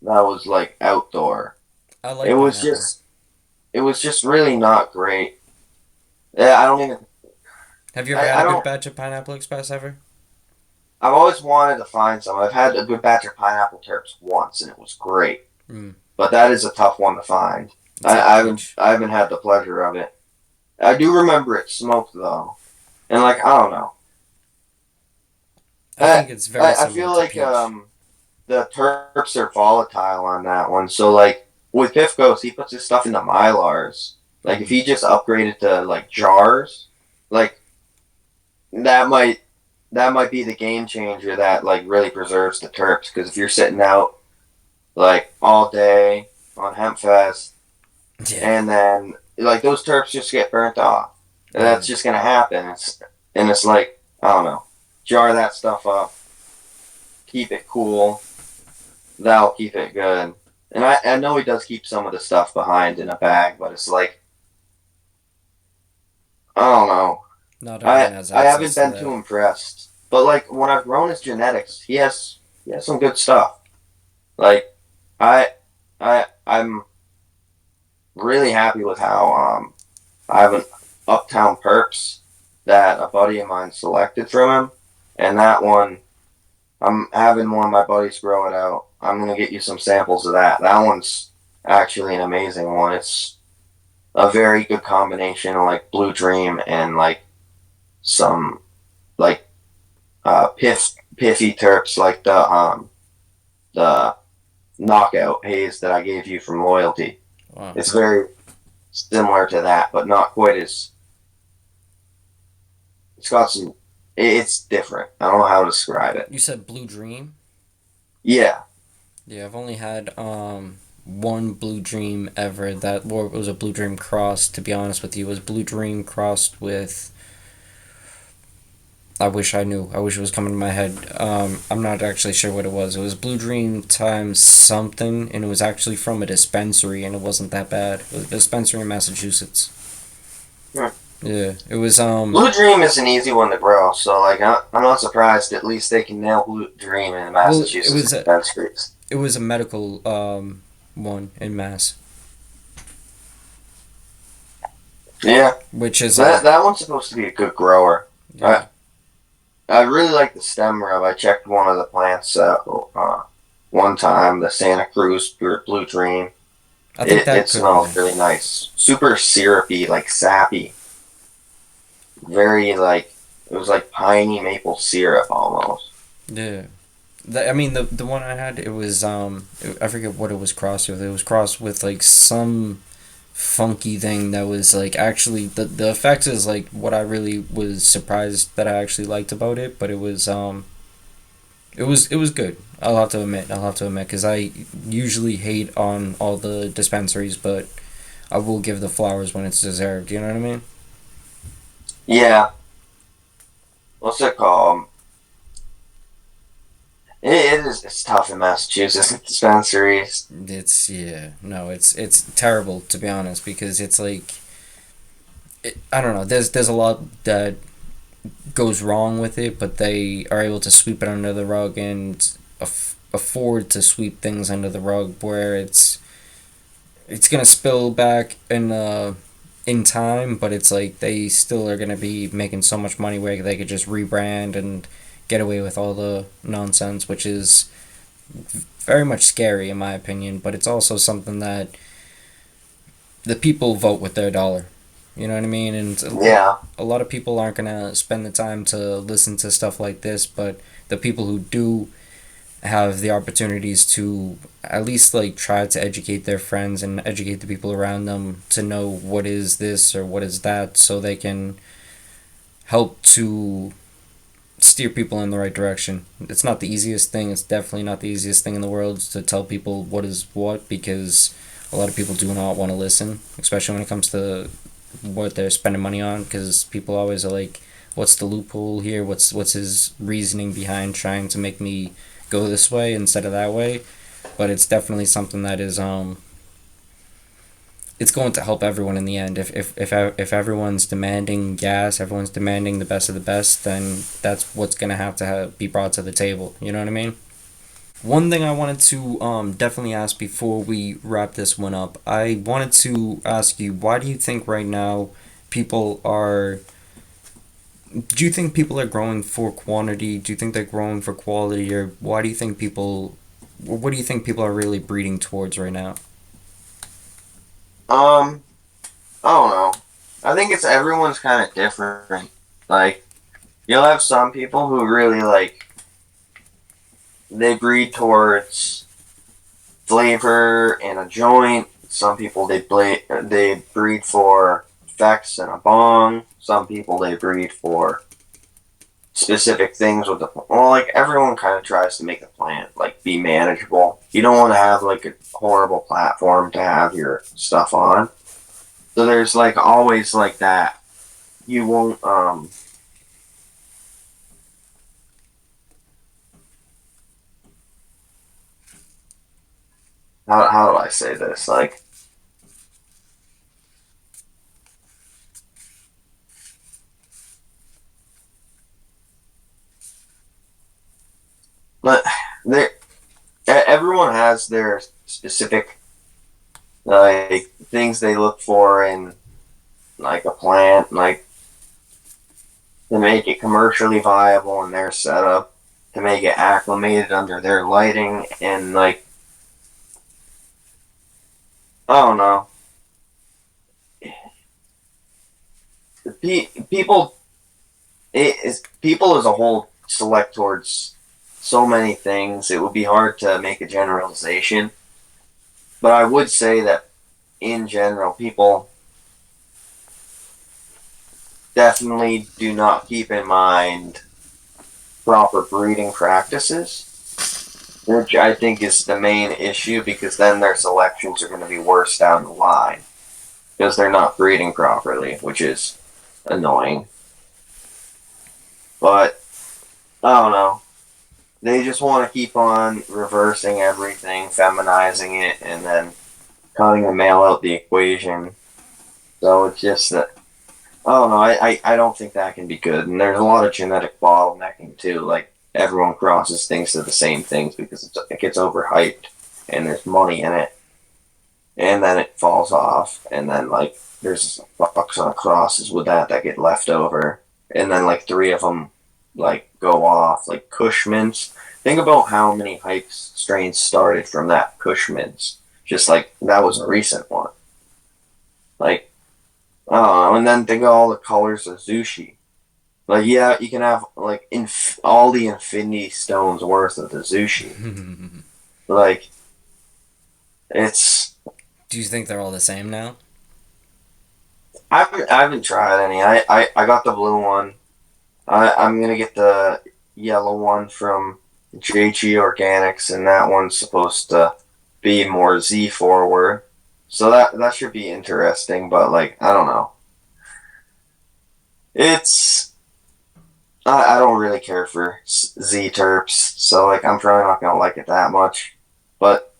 that was, like, outdoor. I It like was pineapple. just, it was just really not great. Yeah, I don't even. Have you ever had I a good don't. batch of Pineapple Express ever? I've always wanted to find some. I've had a good batch of pineapple terps once, and it was great. Mm, But that is a tough one to find. it's like peach. I haven't had the pleasure of it. I do remember it smoked though, and like I don't know. I think it's very I similar feel to like peach. the terps are volatile on that one. So like with Piff Ghost, he puts his stuff into Mylars. Like if Mm, he just upgraded to like jars, like that might that might be the game changer that like really preserves the terps. Because if you're sitting out like all day on Hempfest, yeah. and then like those terps just get burnt off, and Yeah. that's just gonna happen. It's like I don't know, jar that stuff up, keep it cool. That'll keep it good. And I know he does keep some of the stuff behind in a bag, but it's like I don't know. Not everyone has I haven't access to been too that. impressed. But like when I've grown his genetics, he has some good stuff. Like I I'm really happy with how I have an Uptown Perps that a buddy of mine selected from him, and that one I'm having one of my buddies grow it out. I'm gonna get you some samples of that. That one's actually an amazing one. It's a very good combination of like Blue Dream and like some like piffy terps like the knockout haze that I gave you from Loyalty. Wow. It's very similar to that, but not quite as. It's got some. It's different. I don't know how to describe it. You said Blue Dream? Yeah, Yeah, I've only had one Blue Dream ever that or it was a Blue Dream cross, to be honest with you. It was Blue Dream crossed with I wish I knew. I wish it was coming to my head. I'm not actually sure what it was. It was Blue Dream times something, and it was actually from a dispensary, and it wasn't that bad. It was a dispensary in Massachusetts. Hmm. Yeah, it was Blue Dream is an easy one to grow, so like I'm not surprised. At least they can nail Blue Dream in well, Massachusetts dispensaries. it was a medical one in Mass, Yeah, which is that one's supposed to be a good grower. yeah. I really like the stem rub. I checked one of the plants one time, the Santa Cruz Blue Dream. I think that It could be. smells really nice. Super syrupy, like sappy. Very like, it was like piney maple syrup almost. Yeah. I mean the one I had it was I forget what it was crossed with. It was crossed with like some funky thing that was like actually the effects is like what I really was surprised that I actually liked about it, but it was good. I'll have to admit cuz I usually hate on all the dispensaries, but I will give the flowers when it's deserved, you know what I mean? Yeah. What's it called? It's tough in Massachusetts dispensaries. It's yeah, no, it's terrible to be honest because it's like I don't know. There's a lot that goes wrong with it, but they are able to sweep it under the rug and afford to sweep things under the rug where it's gonna spill back in time, but it's like they still are gonna be making so much money where they could just rebrand and get away with all the nonsense, which is very much scary in my opinion. But it's also something that the people vote with their dollar. You know what I mean? And Yeah. a lot of people aren't gonna spend the time to listen to stuff like this, but the people who do have the opportunities to at least like try to educate their friends and educate the people around them to know what is this or what is that so they can help to steer people in the right direction. It's not the easiest thing. It's definitely not the easiest thing in the world to tell people what is what because a lot of people do not want to listen, especially when it comes to what they're spending money on because people always are like what's the loophole here, what's his reasoning behind trying to make me go this way instead of that way, but it's definitely something that is it's going to help everyone in the end. If everyone's demanding gas, everyone's demanding the best of the best, then that's what's gonna have to be brought to the table. You know what I mean? One thing I wanted to definitely ask before we wrap this one up, I wanted to ask you, why do you think right now people are do you think people are growing for quantity? Do you think they're growing for quality, or why do you think people what do you think people are really breeding towards right now? Um, I don't know. I think it's everyone's kind of different. Like, you'll have some people who really like they breed towards flavor in a joint. Some people they breed for effects in a bong. Some people they breed for specific things with the well, like everyone kind of tries to make the plant like be manageable. You don't want to have like a horrible platform to have your stuff on. So there's like always like that. You won't how do I say this? Like but there everyone has their specific like things they look for in like a plant, like to make it commercially viable in their setup, to make it acclimated under their lighting, and like I don't know, people people as a whole select towards so many things. It would be hard to make a generalization, but I would say that in general, people definitely do not keep in mind proper breeding practices, which I think is the main issue because then their selections are going to be worse down the line because they're not breeding properly, which is annoying. But I don't know. They just want to keep on reversing everything, feminizing it, and then cutting the male out the equation. So it's just that I don't know. I don't think that can be good. And there's a lot of genetic bottlenecking too. Like everyone crosses things to the same things because it gets overhyped and there's money in it, and then it falls off, and then like there's a fuck ton of crosses with that get left over, and then like three of them like go off like Cushmans. Think about how many hype strains started from that Cushmans. Just like that was a recent one. Like I don't know, and then think of all the colors of Zushi. Like yeah, you can have like all the Infinity Stones worth of the Zushi. Like it's Do you think they're all the same now? I haven't tried any. I got the blue one. I'm gonna get the yellow one from JG Organics, and that one's supposed to be more Z forward. So that should be interesting. But like I don't know. It's I don't really care for Z terps, so like I'm probably not gonna like it that much. But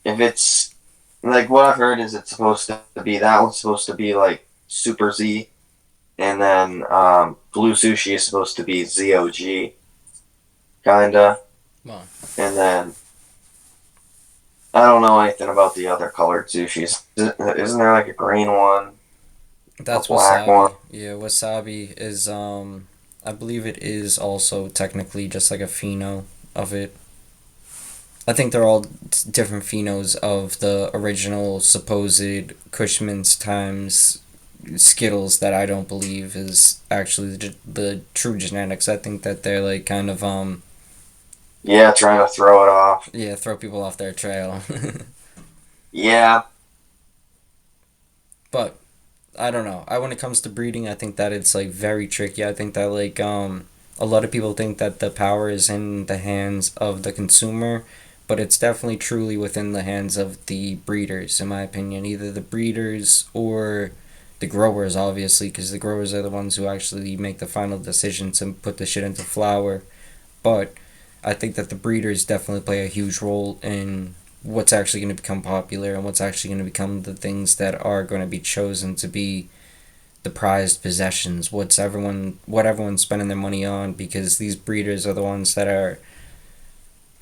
if it's like what I've heard is it's supposed to be that one's supposed to be like Super Z, and then Blue Sushi is supposed to be ZOG, kinda, Well, and then I don't know anything about the other colored sushis. Isn't there like a green one, a that's black one? wasabi. Yeah, wasabi is I believe it is also technically just like a pheno of it. I think they're all different phenos of the original supposed Cushman's times Skittles that I don't believe is actually the true genetics. I think that they're like kind of Yeah, trying to throw it off. yeah, throw people off their trail. Yeah, But I don't know. When it comes to breeding, I think that it's like very tricky. I think that like a lot of people think that the power is in the hands of the consumer, but it's definitely truly within the hands of the breeders in my opinion. Either the breeders or the growers obviously because the growers are the ones who actually make the final decision to put the shit into flower. But I think that the breeders definitely play a huge role in what's actually going to become popular and what's actually going to become the things that are going to be chosen to be the prized possessions. What everyone's spending their money on because these breeders are the ones that are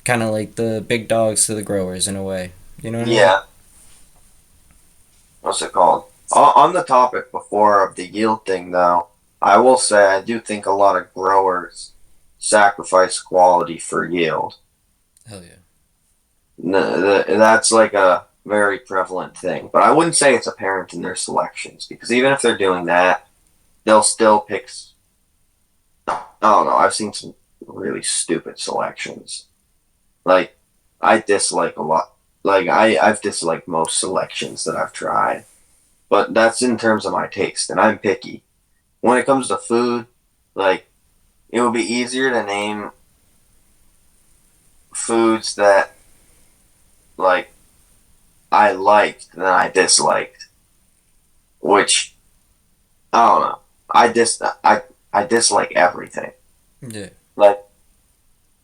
kind of like the big dogs to the growers in a way. You know what I mean? Yeah. What's it called? On the topic before of the yield thing, though, I will say I do think a lot of growers sacrifice quality for yield. Hell yeah. That's like a very prevalent thing, but I wouldn't say it's apparent in their selections because even if they're doing that, they'll still pick. I don't know. I've seen some really stupid selections. Like I dislike a lot. Like I've disliked most selections that I've tried, but that's in terms of my taste, and I'm picky. When it comes to food, like it would be easier to name foods that like I liked than I disliked. Which I don't know. I dislike everything. Yeah. Like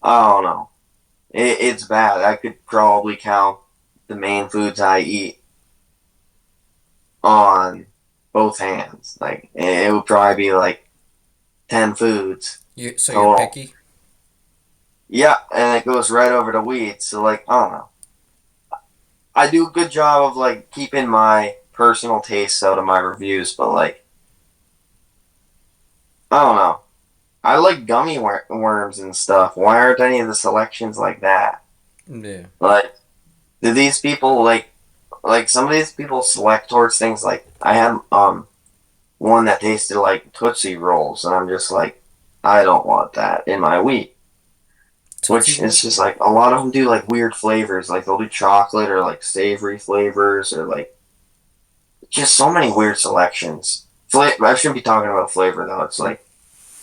I don't know. It's bad. I could probably count the main foods I eat on both hands. Like it would probably be like 10 foods So you're total. picky? Yeah, and it goes right over to weeds. So like I don't know. I do a good job of like keeping my personal tastes out of my reviews, but like I don't know. I like gummy worms and stuff. Why aren't any of the selections like that? Yeah. Like, do these people like some of these people select towards things like I had one that tasted like Tootsie Rolls, and I'm just like, I don't want that in my wheat. Tootsie Which is Rolls? just like a lot of them do like weird flavors, like they'll do chocolate or like savory flavors or like just so many weird selections. I shouldn't be talking about flavor though. It's like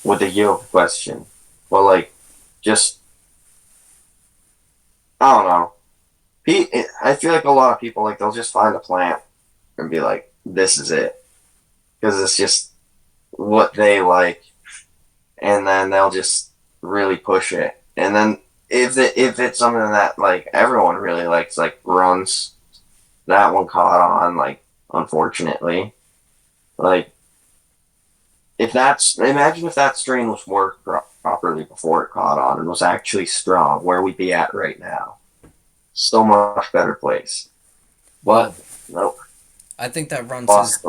with the yield question, but like just I don't know. I feel like a lot of people like they'll just find a plant and be like, "This is it," because it's just what they like, and then they'll just really push it. And then if it's something that like everyone really likes, like runs, that one caught on. Like unfortunately, like if that's imagine if that strain was worked properly before it caught on and was actually strong, where we'd be at right now. So much better place. Well, But nope, I think that lost.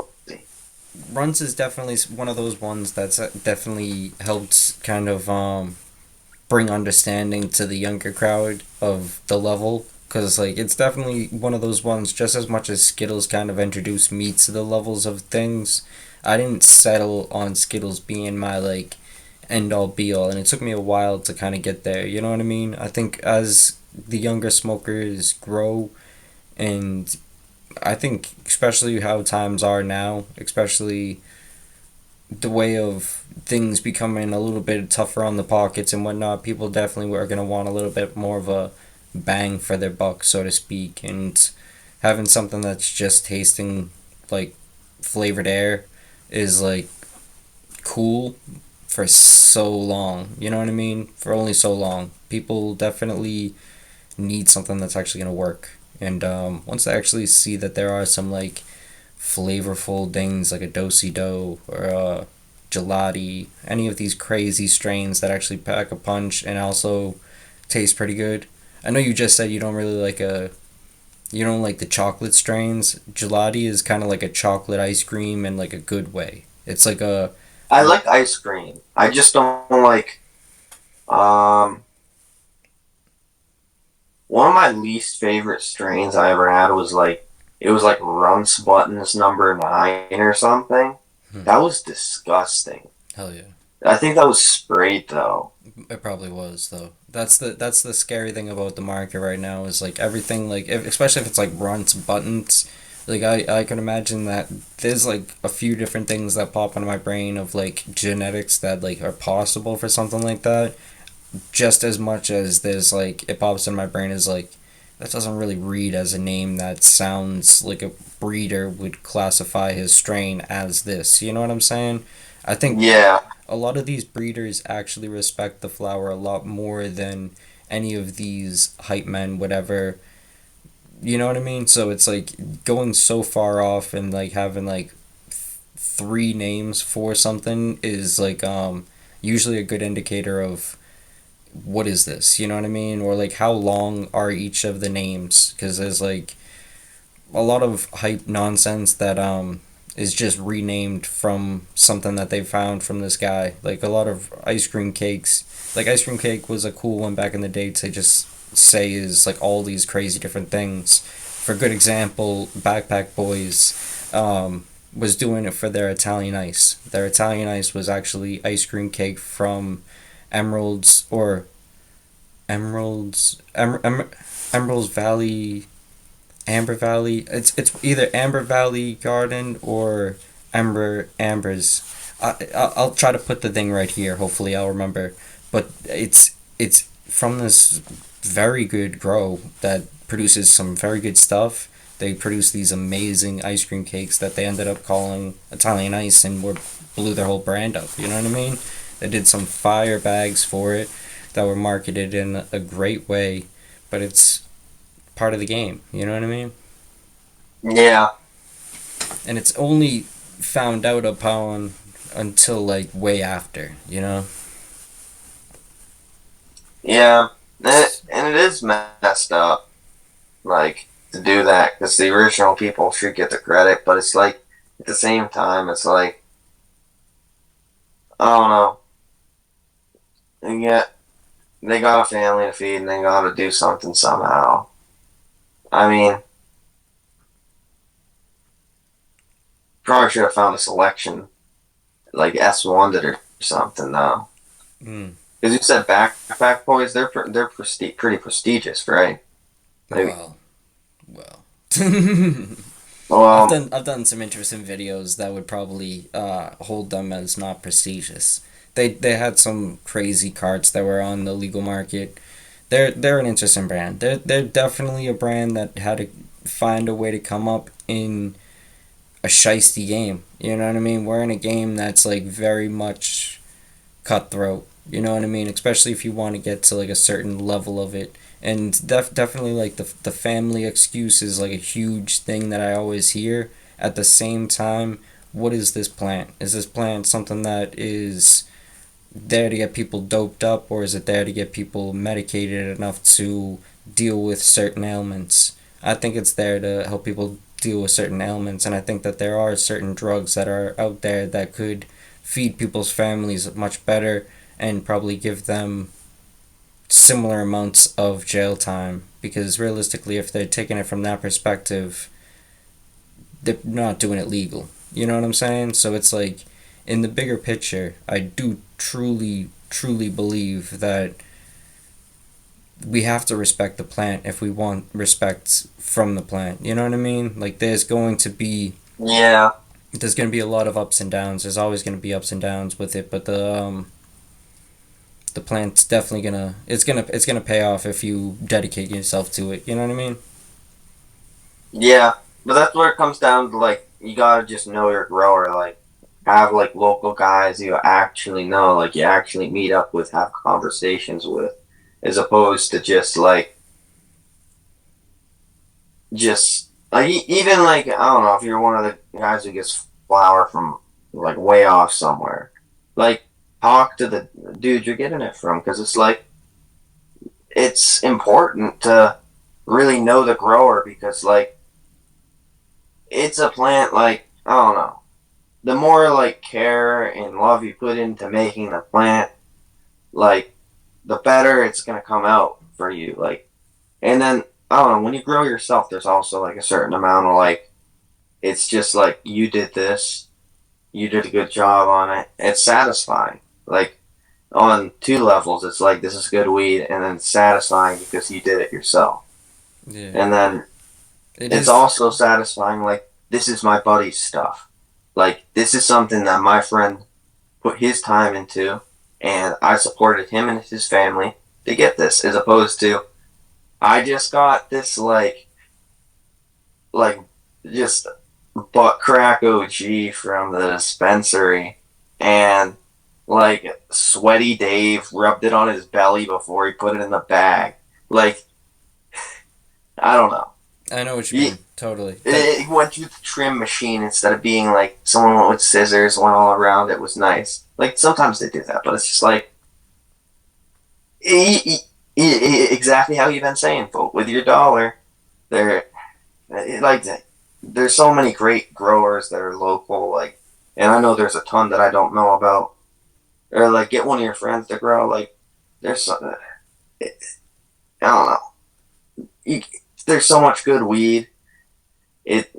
Runs is definitely one of those ones that's definitely helped kind of bring understanding to the younger crowd of the level, because like it's definitely one of those ones, just as much as Skittles kind of introduced me to the levels of things. I didn't settle on Skittles being my like end all be all, and it took me a while to kind of get there, you know what I mean? I think as the younger smokers grow, and I think especially how times are now, especially the way of things becoming a little bit tougher on the pockets and whatnot, people definitely are going to want a little bit more of a bang for their buck, so to speak. And having something that's just tasting like flavored air is like cool for so long. You know what I mean? For only so long. People definitely need something that's actually going to work. And once they actually see that there are some like flavorful things like a dosi do or a gelati, any of these crazy strains that actually pack a punch and also taste pretty good. I know you just said you don't like the chocolate strains. Gelati is kind of like a chocolate ice cream in like a good way. It's like I like ice cream. I just don't like. Um, One of my least favorite strains I ever had was like it was like Runts Buttons number 9 or something. hmm, That was disgusting. hell yeah. I think that was sprayed though. It probably was though. That's the scary thing about the market right now is like everything like especially if it's like runts buttons. Like I can imagine that there's like a few different things that pop into my brain of like genetics that like are possible for something like that. Just as much as there's like it pops in my brain as like that doesn't really read as a name that sounds like a breeder would classify his strain as this. You know what I'm saying? I think Yeah, a lot of these breeders actually respect the flower a lot more than any of these hype men whatever, you know what I mean? So it's like going so far off and like having like three names for something is like usually a good indicator of what is this? You know what I mean? Or like how long are each of the names? Because there's like a lot of hype nonsense that is just renamed from something that they found from this guy. Like a lot of ice cream cakes. Like ice cream cake was a cool one back in the day to just say is like all these crazy different things. For good example, Backpack Boys was doing it for their Italian ice. Their Italian ice was actually ice cream cake from Emeralds or Emeralds Emeralds Valley, Amber Valley. It's either Amber Valley Garden or Amber's. I'll try to put the thing right here. Hopefully I'll remember. But it's from this very good grow that produces some very good stuff. They produce these amazing ice cream cakes that they ended up calling Italian Ice and were blew their whole brand up. You know what I mean? They did some fire bags for it that were marketed in a great way, but it's part of the game. You know what I mean? Yeah, And it's only found out upon until like way after. You know? yeah, and it is messed up, like to do that because the original people should get the credit, but it's like at the same time, it's like I don't know. And yet they got a family to feed, and they got to do something somehow. I mean, probably should have found a selection like S1 did or something though. Mm. Because you said backpack boys, they're pretty prestigious, right? Maybe. Well, well. Well, I've done some interesting videos that would probably hold them as not prestigious. They had some crazy carts that were on the legal market. They're an interesting brand. They're definitely a brand that had to find a way to come up in a shiesty game. You know what I mean? We're in a game that's like very much cutthroat. You know what I mean? Especially if you want to get to like a certain level of it. And definitely like the family excuse is like a huge thing that I always hear. At the same time, what is this plant? Is this plant something that is there to get people doped up, or is it there to get people medicated enough to deal with certain ailments? I think it's there to help people deal with certain ailments, and I think that there are certain drugs that are out there that could feed people's families much better and probably give them similar amounts of jail time, because realistically if they're taking it from that perspective, they're not doing it legal. You know what I'm saying? So it's like in the bigger picture, I do truly believe that we have to respect the plant if we want respect from the plant. You know what I mean? Like yeah, there's going to be a lot of ups and downs. There's always going to be ups and downs with it, but the plant's definitely it's gonna pay off if you dedicate yourself to it. You know what I mean? yeah. But that's where it comes down to like you gotta just know your grower. Like have like local guys you actually know, like you actually meet up with, have conversations with, as opposed to just like even like I don't know if you're one of the guys who gets flour from like way off somewhere, like talk to the dude you're getting it from because it's like it's important to really know the grower because like it's a plant like I don't know the more like care and love you put into making the plant like the better it's gonna come out for you like and then I don't know when you grow yourself there's also like a certain amount of like it's just like you did this you did a good job on it it's satisfying like on two levels it's like this is good weed and then satisfying because you did it yourself Yeah. and then It it's is. also satisfying like this is my buddy's stuff like this is something that my friend put his time into and I supported him and his family to get this as opposed to I just got this like just butt crack OG from the dispensary and like sweaty Dave rubbed it on his belly before he put it in the bag like I don't know I know what you mean. Totally. it went through the trim machine instead of being like someone went with scissors, went all around. It was nice. Like sometimes they do that, but it's just like Exactly how you've been saying, vote with your dollar. There, like, there's so many great growers that are local, like, and I know there's a ton that I don't know about. Or like, get one of your friends to grow. Like, there's some, I don't know. You, there's so much good weed. It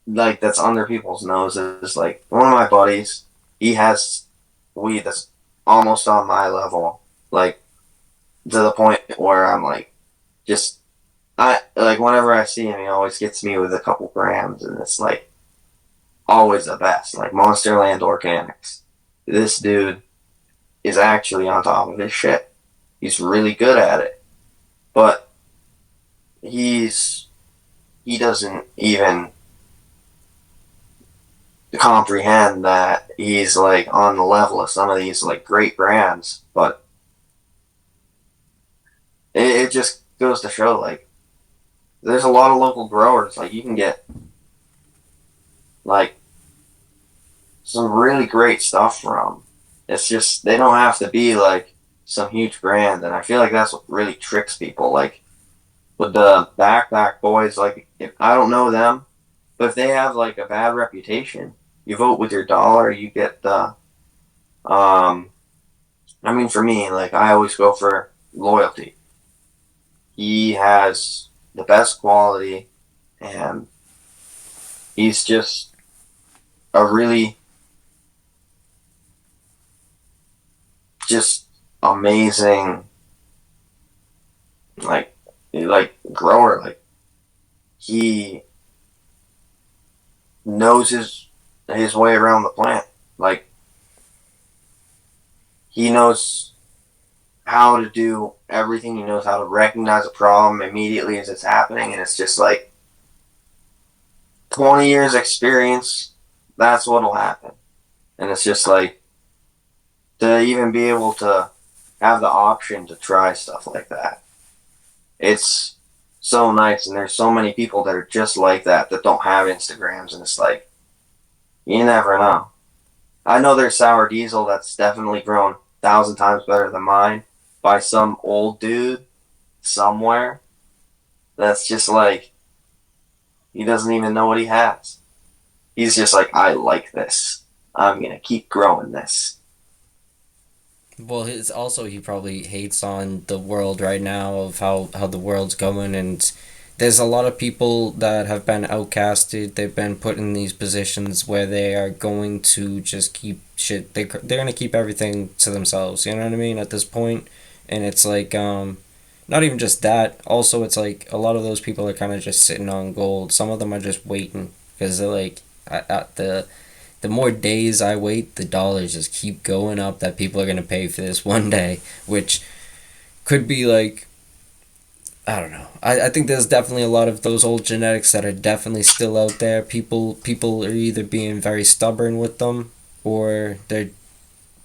like that's under people's noses. Like one of my buddies, he has weed that's almost on my level. Like to the point where I'm like, just I like whenever I see him, he always gets me with a couple grams, and it's like always the best. Like Monsterland Organics. This dude is actually on top of his shit. He's really good at it, but he doesn't even comprehend that he's like on the level of some of these like great brands. But it just goes to show like there's a lot of local growers. Like you can get like some really great stuff from. It's just they don't have to be like some huge brand, and I feel like that's what really tricks people. Like with the backpack boys, like if I don't know them, but if they have like a bad reputation, you vote with your dollar, you get the I mean for me, like I always go for loyalty. He has the best quality and he's just a really just amazing like grower. Like he knows his way around the plant. Like he knows how to do everything. He knows how to recognize a problem immediately as it's happening, and it's just like 20 years experience. That's what'll happen, and it's just like to even be able to have the option to try stuff like that. It's so nice, and there's so many people that are just like that don't have Instagrams, and it's like you never know. I know there's sour diesel that's definitely grown 1,000 times better than mine by some old dude somewhere. That's just like he doesn't even know what he has. He's just like, I like this. I'm gonna keep growing this. Well, his also he probably hates on the world right now of how the world's going, and there's a lot of people that have been outcasted. They've been put in these positions where they are going to just keep shit. They're gonna keep everything to themselves. You know what I mean? At this point, and it's like not even just that. Also, it's like a lot of those people are kind of just sitting on gold. Some of them are just waiting because they're like at the more days I wait, the dollars just keep going up that people are gonna pay for this one day, which could be like I don't know. I think there's definitely a lot of those old genetics that are definitely still out there. People are either being very stubborn with them or they're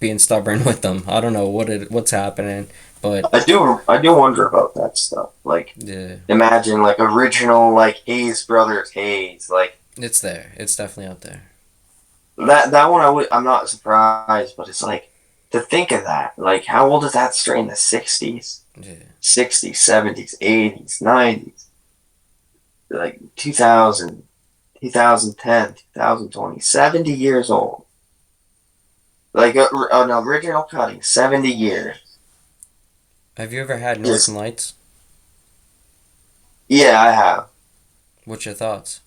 being stubborn with them. I don't know what's happening, but I do wonder about that stuff. Like yeah, imagine like original like Hayes Brothers Hayes. Like it's there. It's definitely out there. that one I'm not surprised, but it's like to think of that. Like how old is that strain? The 60s, Yeah. 60s, 70s, 80s, 90s, like 2000, 2010, 2020, 70 years old. Like an original cutting, 70 years. Have you ever had Just Northern Lights? yeah, I have. What's your thoughts?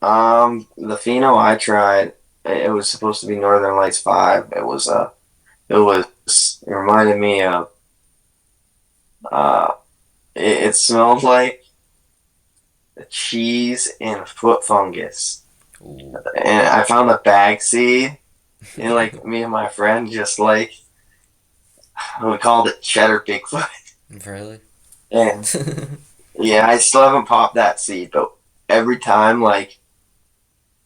The pheno I tried, it was supposed to be Northern Lights 5. It reminded me of, uh, it smelled like cheese and foot fungus. Ooh. And I found a bag seed, and like me and my friend just like, we called it Cheddar Bigfoot. Really? And yeah, I still haven't popped that seed, but every time like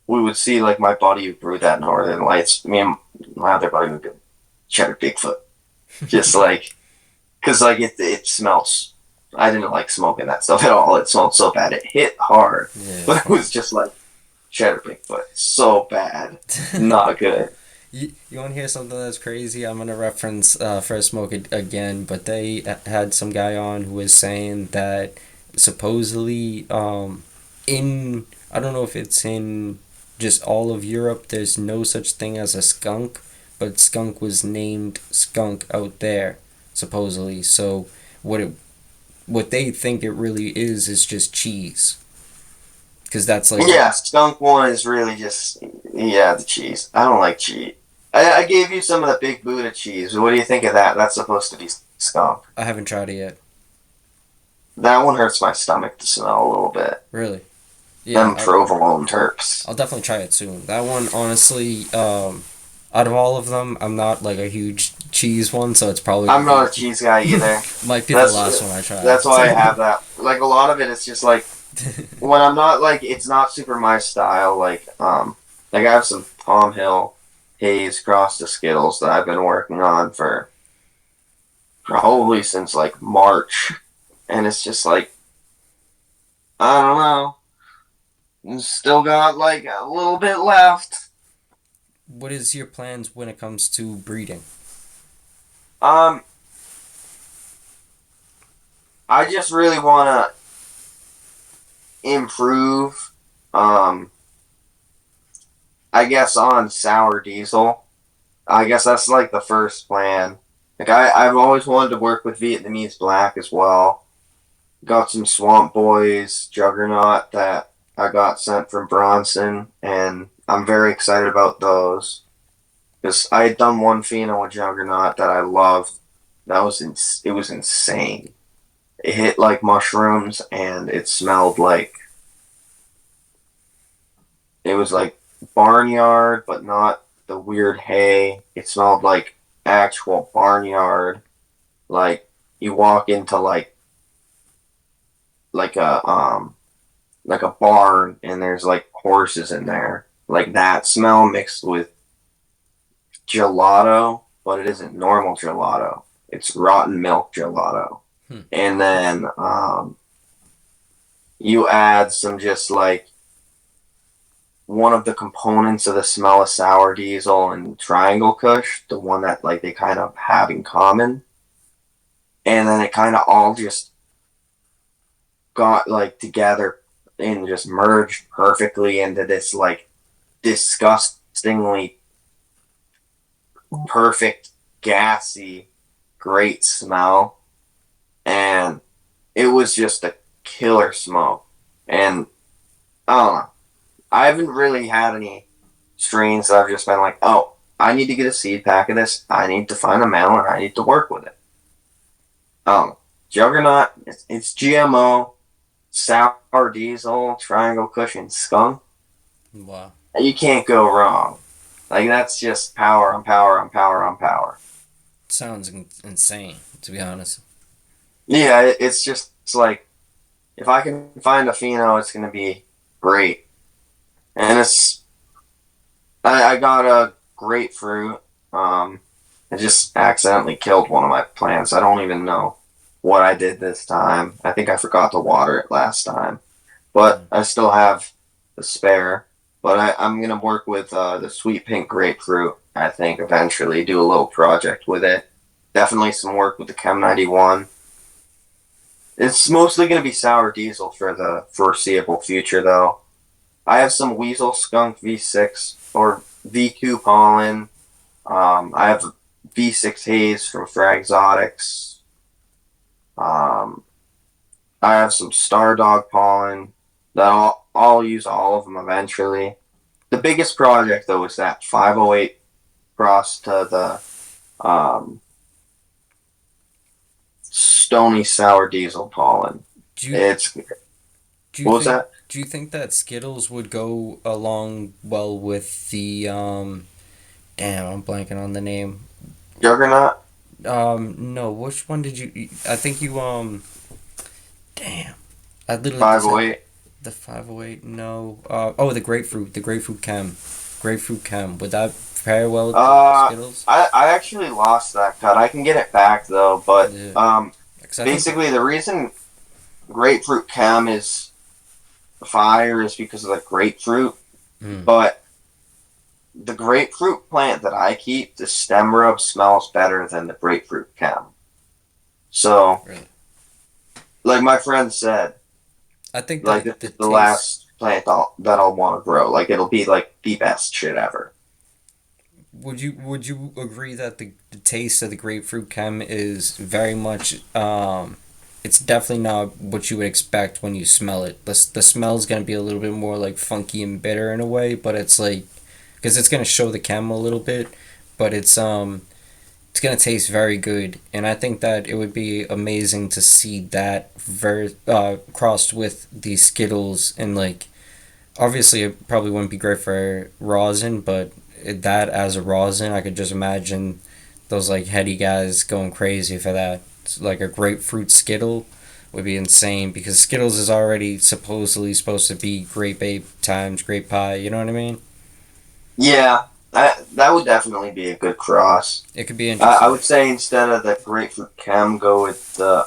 we would see like my buddy who brewed that Northern Lights, me and my other buddy would go Cheddar Bigfoot, just like because like it smells. I didn't like smoking that stuff at all. It smelled so bad. It hit hard, Yeah, but it was just like Cheddar Bigfoot. So bad, not good. You want to hear something that's crazy? I'm gonna reference First Smoke again, but they had some guy on who was saying that supposedly in I don't know if it's in just all of Europe, there's no such thing as a skunk, but skunk was named skunk out there supposedly. So what it what they think it really is just cheese, because that's like Yeah, skunk one is really just the cheese. I don't like cheese. I gave you some of the big Buddha cheese. What do you think of that? That's supposed to be skunk. I haven't tried it yet. That one hurts my stomach to smell a little bit. Really? Yeah, Them provolone terps. I'll definitely try it soon. That one, honestly, out of all of them, I'm not like a huge cheese one, so it's probably I'm not a cheese guy either. might be the last one I try. That's why I have that. Like a lot of it, it's just like when I'm not like it's not super my style. Like I have some Palm Hill Haze cross to Skittles that I've been working on for probably since like March, and it's just like I don't know. Still got like a little bit left. What is your plans when it comes to breeding? Um, I just really want to improve. Um, I guess on sour diesel. I guess that's like the first plan. Like I've always wanted to work with Vietnamese black as well. Got some Swamp Boys Juggernaut that I got sent from Bronson, and I'm very excited about those. Because I had done one pheno with Juggernaut that I loved. It was insane. It hit like mushrooms, and it smelled like it was like barnyard, but not the weird hay. It smelled like actual barnyard. Like you walk into like a like a barn, and there's like horses in there. Like that smell mixed with gelato, but it isn't normal gelato. It's rotten milk gelato. Hmm. And then you add some just like one of the components of the smell of sour diesel and triangle kush, the one that like they kind of have in common. And then it kind of all just got like together and just merged perfectly into this like disgustingly perfect, gassy, great smell. And it was just a killer smoke. And I don't know. I haven't really had any strains that I've just been like, oh, I need to get a seed pack of this. I need to find a melon. I need to work with it. Juggernaut, it's GMO, sour diesel, triangle cushion, skunk. Wow. You can't go wrong. Like, that's just power on power on power on power. Sounds insane, to be honest. Yeah, it's like, if I can find a pheno, it's going to be great. And I got a grapefruit. I just accidentally killed one of my plants. I don't even know what I did this time. I think I forgot to water it last time. But I still have the spare. But I'm going to work with the sweet pink grapefruit, I think, eventually. Do a little project with it. Definitely some work with the Chem 91. It's mostly going to be sour diesel for the foreseeable future, though. I have some Weasel Skunk V6 or V2 pollen. I have V6 haze from Fragzotics. I have some Star Dog pollen that I'll use all of them eventually. The biggest project though is that 508 cross to the Stony Sour Diesel pollen. Do you, It's do you what was think, that? Do you think that Skittles would go along well with the Damn, I'm blanking on the name. Juggernaut? No, which one did you? I think you Damn, I literally just said 508. the 508. No, the grapefruit chem. Would that pair well with the Skittles? I actually lost that cut. I can get it back though, but Yeah. 'Cause I think- basically the reason grapefruit chem is fire is because of the grapefruit, Mm. but the grapefruit plant that I keep, the stem rub smells better than the grapefruit chem. So, Really. like my friend said, I think like that this the is the taste. last plant that I'll want to grow. Like it'll be like the best shit ever. Would you agree that the taste of the grapefruit chem is very much it's definitely not what you would expect when you smell it. The smell is gonna be a little bit more like funky and bitter in a way, but it's like because it's gonna show the chem a little bit, but it's gonna taste very good, and I think that it would be amazing to see that crossed with the Skittles and like obviously it probably wouldn't be great for rosin, but that as a rosin, I could just imagine those like heady guys going crazy for that. Like a grapefruit Skittle would be insane because Skittles is already supposedly supposed to be grape ape times grape pie. You know what I mean? Yeah, that would definitely be a good cross. It could be I interesting. would say instead of the grapefruit chem, go with the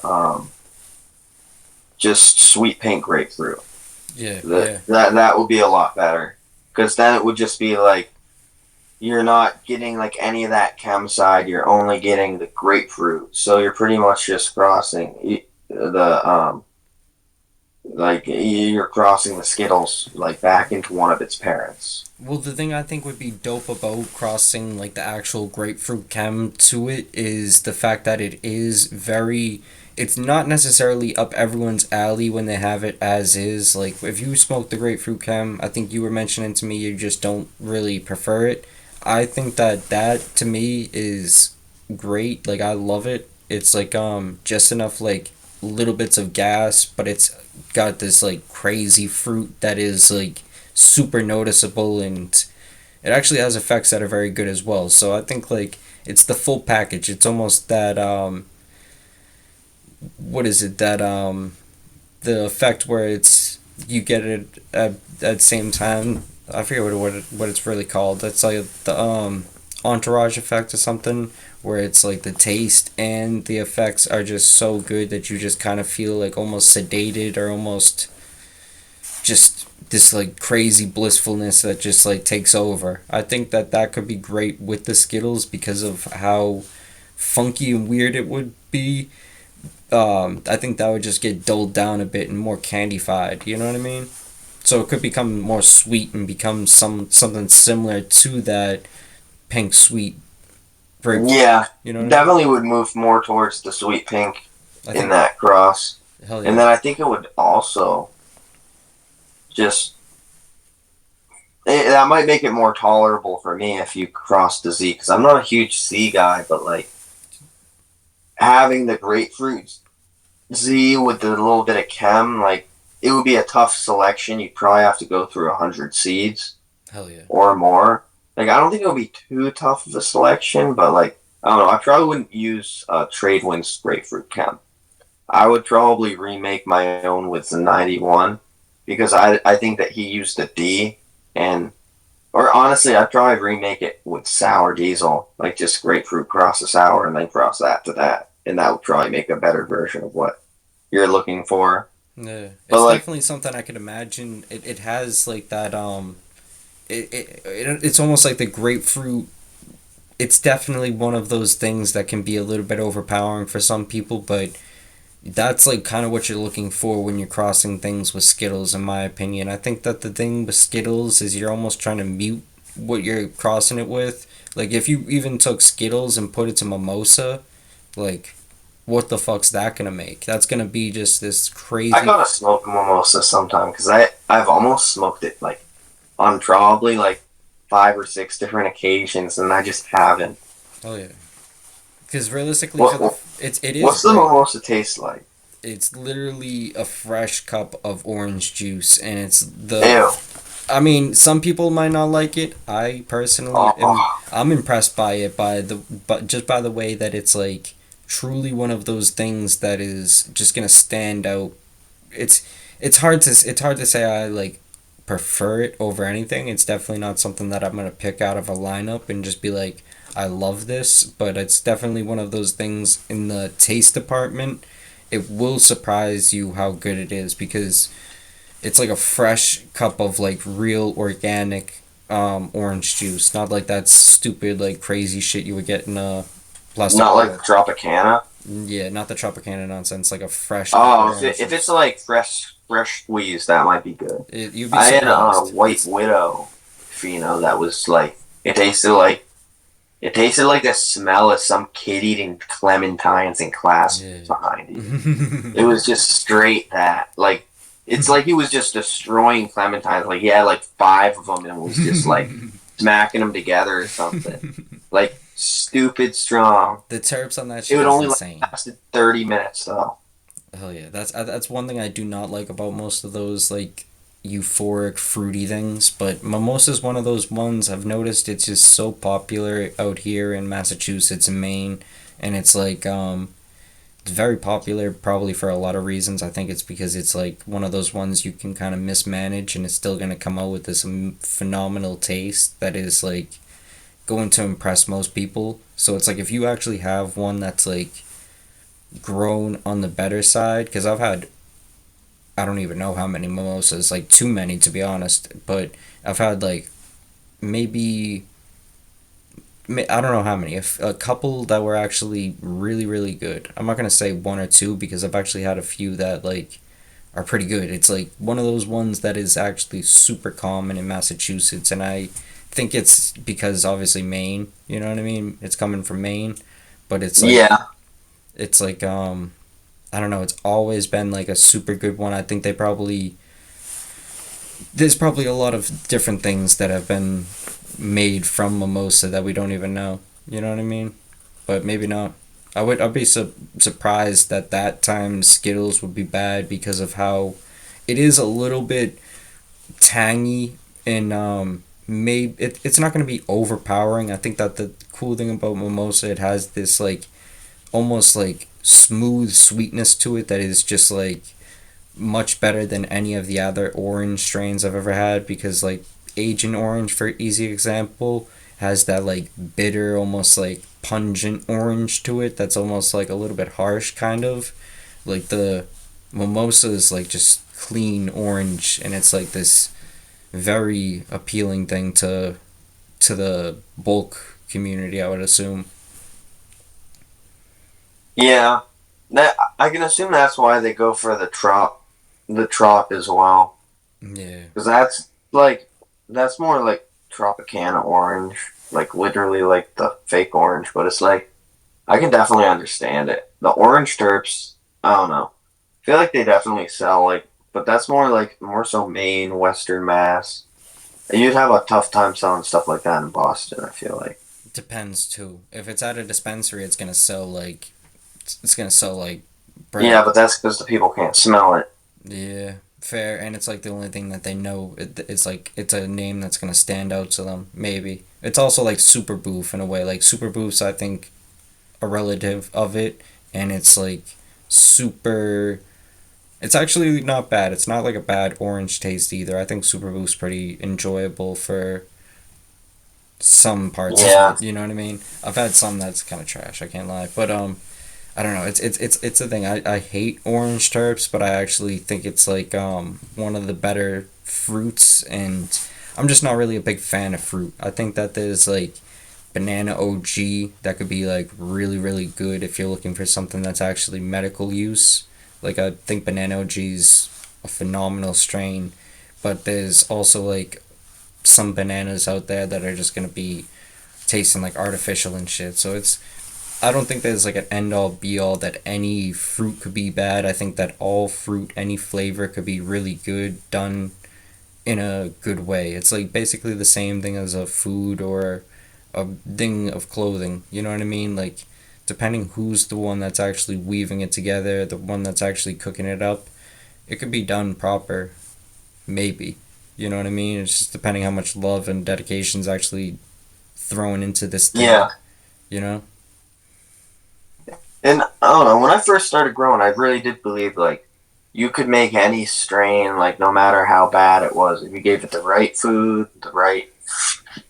just sweet pink grapefruit. Yeah, yeah. That would be a lot better because then it would just be like you're not getting like any of that chem side. You're only getting the grapefruit, so you're pretty much just crossing the like you're crossing the Skittles like back into one of its parents. Well, the thing I think would be dope about crossing like the actual grapefruit chem to it is the fact that it is very. It's not necessarily up everyone's alley when they have it as is. Like if you smoke the grapefruit chem, I think you were mentioning to me you just don't really prefer it. I think that that to me is great. Like I love it. It's like just enough like little bits of gas, but it's got this like crazy fruit that is like super noticeable, and it actually has effects that are very good as well. So I think like it's the full package. It's almost that what is it that the effect where it's you get it at the same time. I forget what it's really called. That's like the entourage effect or something where it's like the taste and the effects are just so good that you just kind of feel like almost sedated or almost just this like crazy blissfulness that just like takes over. I think that that could be great with the Skittles because of how funky and weird it would be. I think that would just get dulled down a bit and more candified. You know what I mean? So it could become more sweet and become something similar to that pink sweet grape. Yeah, You know what I mean? definitely would move more towards the sweet pink I in think that cross, hell and yeah. then I think it would also just that might make it more tolerable for me if you cross the Z because I'm not a huge Z guy, but like having the grapefruit Z with the little bit of chem, like it would be a tough selection. You'd probably have to go through 100 seeds Hell yeah. or more. Like I don't think it would be too tough of a selection, but like I don't know. I probably wouldn't use Tradewind's grapefruit chem. I would probably remake my own with the 91 because I think that he used a D and or honestly I'd probably remake it with sour diesel, like just grapefruit cross the sour and then cross that to that. And that would probably make a better version of what you're looking for. Yeah. But It's like definitely something I could imagine. It has like that it's almost like the grapefruit. It's definitely one of those things that can be a little bit overpowering for some people, but that's like kind of what you're looking for when you're crossing things with Skittles, in my opinion. I think that the thing with Skittles is you're almost trying to mute what you're crossing it with. Like if you even took Skittles and put it to mimosa, like what the fuck's that gonna make? That's gonna be just this I crazy. gotta smoke mimosa sometime because I've almost smoked it like on probably like 5 or 6 different occasions and I just haven't. Oh yeah, because realistically, What, for the what it is what's the great. mimosa taste like? It's literally a fresh cup of orange juice, and it's the. Ew. I mean, some people might not like it. I personally am. Oh, I'm impressed by it but just by the way that it's like truly one of those things that is just gonna stand out. It's it's hard to say I like prefer it over anything. It's definitely not something that I'm gonna pick out of a lineup and just be like I love this, but it's definitely one of those things in the taste department. It will surprise you how good it is because it's like a fresh cup of like real organic orange juice, not like that stupid like crazy shit you would get in a plastic Not like bottle. Tropicana. Yeah, not the Tropicana nonsense, like a fresh apple Oh, orange if it's juice. like fresh squeeze, that might be good. You'd be I had a surprised. White It's Widow Fino that was like it tasted like the smell of some kid eating clementines in class yeah. behind it. It was just straight that. Like, it's like he was just destroying clementines. Like, he had like 5 of them and was just like smacking them together or something. Like, stupid strong. The terps on that It shit would is only like insane. lasted 30 minutes though. Hell yeah, that's one thing I do not like about most of those like euphoric fruity things. But mimosa is one of those ones I've noticed. It's just so popular out here in Massachusetts and Maine, and it's like it's very popular probably for a lot of reasons. I think it's because it's like one of those ones you can kind of mismanage and it's still gonna come out with this phenomenal taste that is like going to impress most people. So it's like if you actually have one that's like grown on the better side, because I've had, I don't even know how many mimosas, like too many to be honest, but I've had like maybe, I don't know how many, if a couple that were actually really really good. I'm not gonna say one or two because I've actually had a few that like are pretty good. It's like one of those ones that is actually super common in Massachusetts, and I think it's because obviously Maine, you know what I mean? It's coming from Maine, but Yeah. it's like I don't know, it's always been like a super good one. I think they probably, there's probably a lot of different things that have been made from mimosa that we don't even know. You know what I mean? But maybe not. I'd be surprised that that time Skittles would be bad because of how it is a little bit tangy and maybe it's not going to be overpowering. I think that the cool thing about mimosa, it has this like almost like smooth sweetness to it that is just like much better than any of the other orange strains I've ever had, because like Agent Orange, for easy example, has that like bitter, almost like pungent orange to it that's almost like a little bit harsh kind of. Like the mimosa is like just clean orange and it's like this very appealing thing to the bulk community, I would assume. Yeah. That I can assume that's why they go for the trop as well. Yeah. Because that's more like Tropicana orange, like literally like the fake orange. But it's like I can definitely understand it. The orange terps, I don't know. I feel like they definitely sell like, but that's more so Maine, Western Mass. And you'd have a tough time selling stuff like that in Boston. I feel like. Depends too. If it's at a dispensary, it's gonna sell like bread. Yeah, but that's because the people can't smell it. Yeah, fair. And it's like the only thing that they know. It's like it's a name that's gonna stand out to them. Maybe it's also like super boof in a way. Like super boof's, I think, a relative of it, and it's like super. It's actually not bad. It's not like a bad orange taste either. I think super boof's pretty enjoyable for some parts of Yeah, it. You know what I mean? I've had some that's kind of trash. I can't lie, but I don't know. It's a thing. I hate orange terps, but I actually think it's like one of the better fruits, and I'm just not really a big fan of fruit. I think that there's like banana OG that could be like really really good if you're looking for something that's actually medical use. Like I think banana OG's a phenomenal strain, but there's also like some bananas out there that are just gonna be tasting like artificial and shit. So it's, I don't think there's like an end all be all that any fruit could be bad. I think that all fruit, any flavor could be really good done in a good way. It's like basically the same thing as a food or a thing of clothing. You know what I mean? Like depending who's the one that's actually weaving it together, the one that's actually cooking it up, it could be done proper, maybe. You know what I mean? It's just depending how much love and dedication is actually thrown into this thing, yeah. you know? And I don't know. When I first started growing, I really did believe like you could make any strain, like no matter how bad it was, if you gave it the right food, the right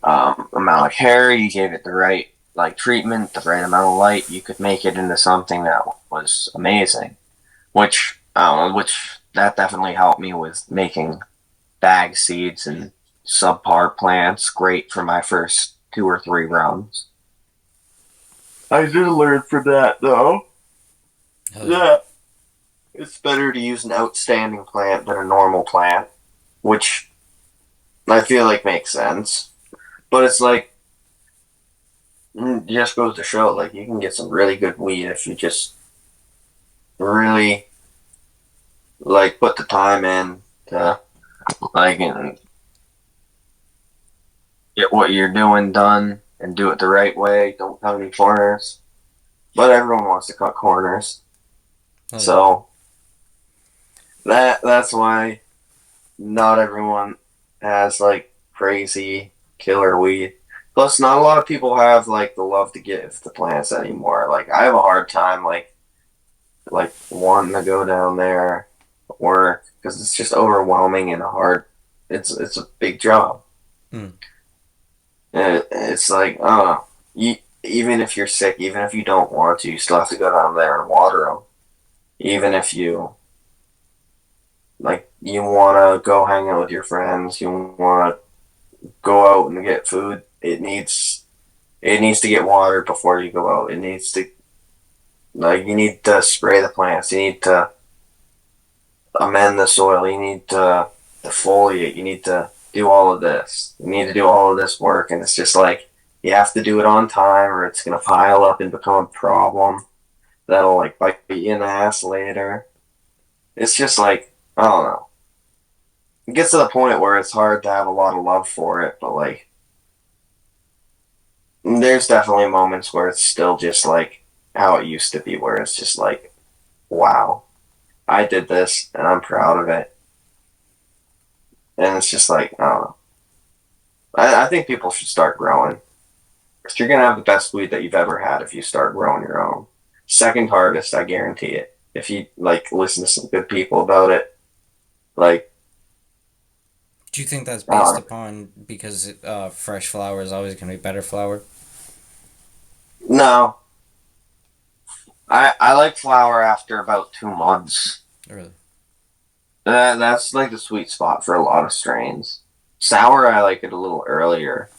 amount of care, you gave it the right like treatment, the right amount of light, you could make it into something that was amazing. Which I don't know, which that definitely helped me with making bag seeds and subpar plants. Great for my first 2 or 3 rounds. I did learn from that though. Hell yeah. Yeah, it's better to use an outstanding plant than a normal plant, which I feel like makes sense. But it's like just goes to show, like you can get some really good weed if you just really like put the time in to like and get what you're doing done and do it the right way. Don't cut any corners. But everyone wants to cut corners, Hell yeah. so that's why not everyone has like crazy killer weed. Plus, not a lot of people have like the love to give to plants anymore. Like I have a hard time like wanting to go down there work because it's just overwhelming and hard. It's a big job. Hmm. It's like you, even if you're sick, even if you don't want to, you still have to go down there and water them. Even if you like you want to go hang out with your friends, you want to go out and get food. It needs to get watered before you go out. It needs to like you need to spray the plants. You need to amend the soil. You need to defoliate. You need to do all of this. You need to do all of this work, and it's just like you have to do it on time, or it's gonna pile up and become a problem that'll like bite you in the ass later. It's just like I don't know. It gets to the point where it's hard to have a lot of love for it, but like there's definitely moments where it's still just like how it used to be, where it's just like, wow, I did this and I'm proud of it. And it's just like, I don't know. I think people should start growing. Because you're going to have the best weed that you've ever had if you start growing your own. Second hardest, I guarantee it. If you like listen to some good people about it, like, Do you think that's I don't based know. upon because fresh flower is always going to be better flower? No, I like flower after about 2 months. Really? That's like the sweet spot for a lot of strains. Sour, I like it a little earlier,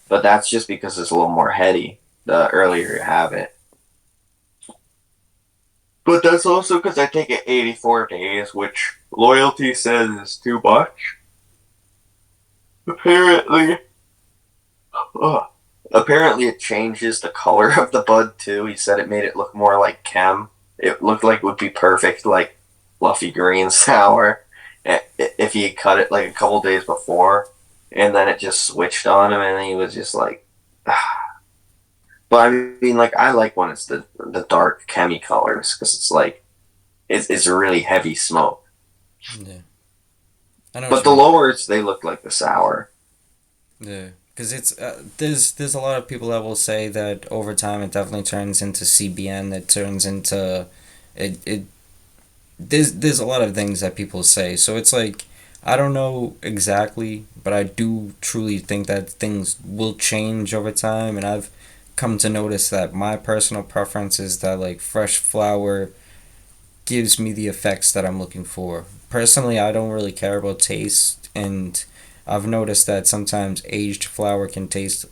but that's just because it's a little more heady the earlier you have it. But that's also because I take it 84 days, which loyalty says is too much. Apparently, ugh, apparently it changes the color of the bud too. He said it made it look more like chem. It looked like it would be perfect, like fluffy green sour, if he had cut it like a couple days before, and then it just switched on him, and he was just like. But I mean, like I like when it's the dark chemi colors because it's like it's a really heavy smoke. Yeah. I know what But you the mean. lowers they look like the sour. Yeah. Because it's there's a lot of people that will say that over time it definitely turns into CBN. It turns into it there's a lot of things that people say. So it's like I don't know exactly, but I do truly think that things will change over time, and I've come to notice that my personal preference is that like fresh flower gives me the effects that I'm looking for. Personally, I don't really care about taste, and I've noticed that sometimes aged flower can taste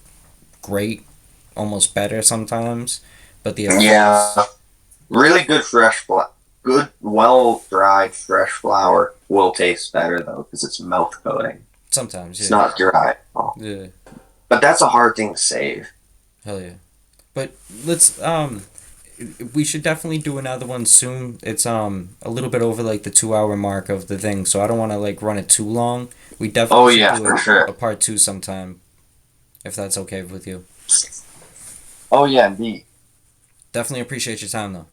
great, almost better sometimes, but the Yeah, effects really good good well dried fresh flour will taste better though because it's mouth coating. sometimes, It's yeah. not dry. Oh. Yeah. But that's a hard thing to save. Hell yeah. But let's we should definitely do another one soon. It's a little bit over like the 2 hour mark of the thing, so I don't want to like run it too long. We definitely Oh should yeah, do for sure. a part two sometime if that's okay with you. Oh yeah, indeed. Definitely appreciate your time though.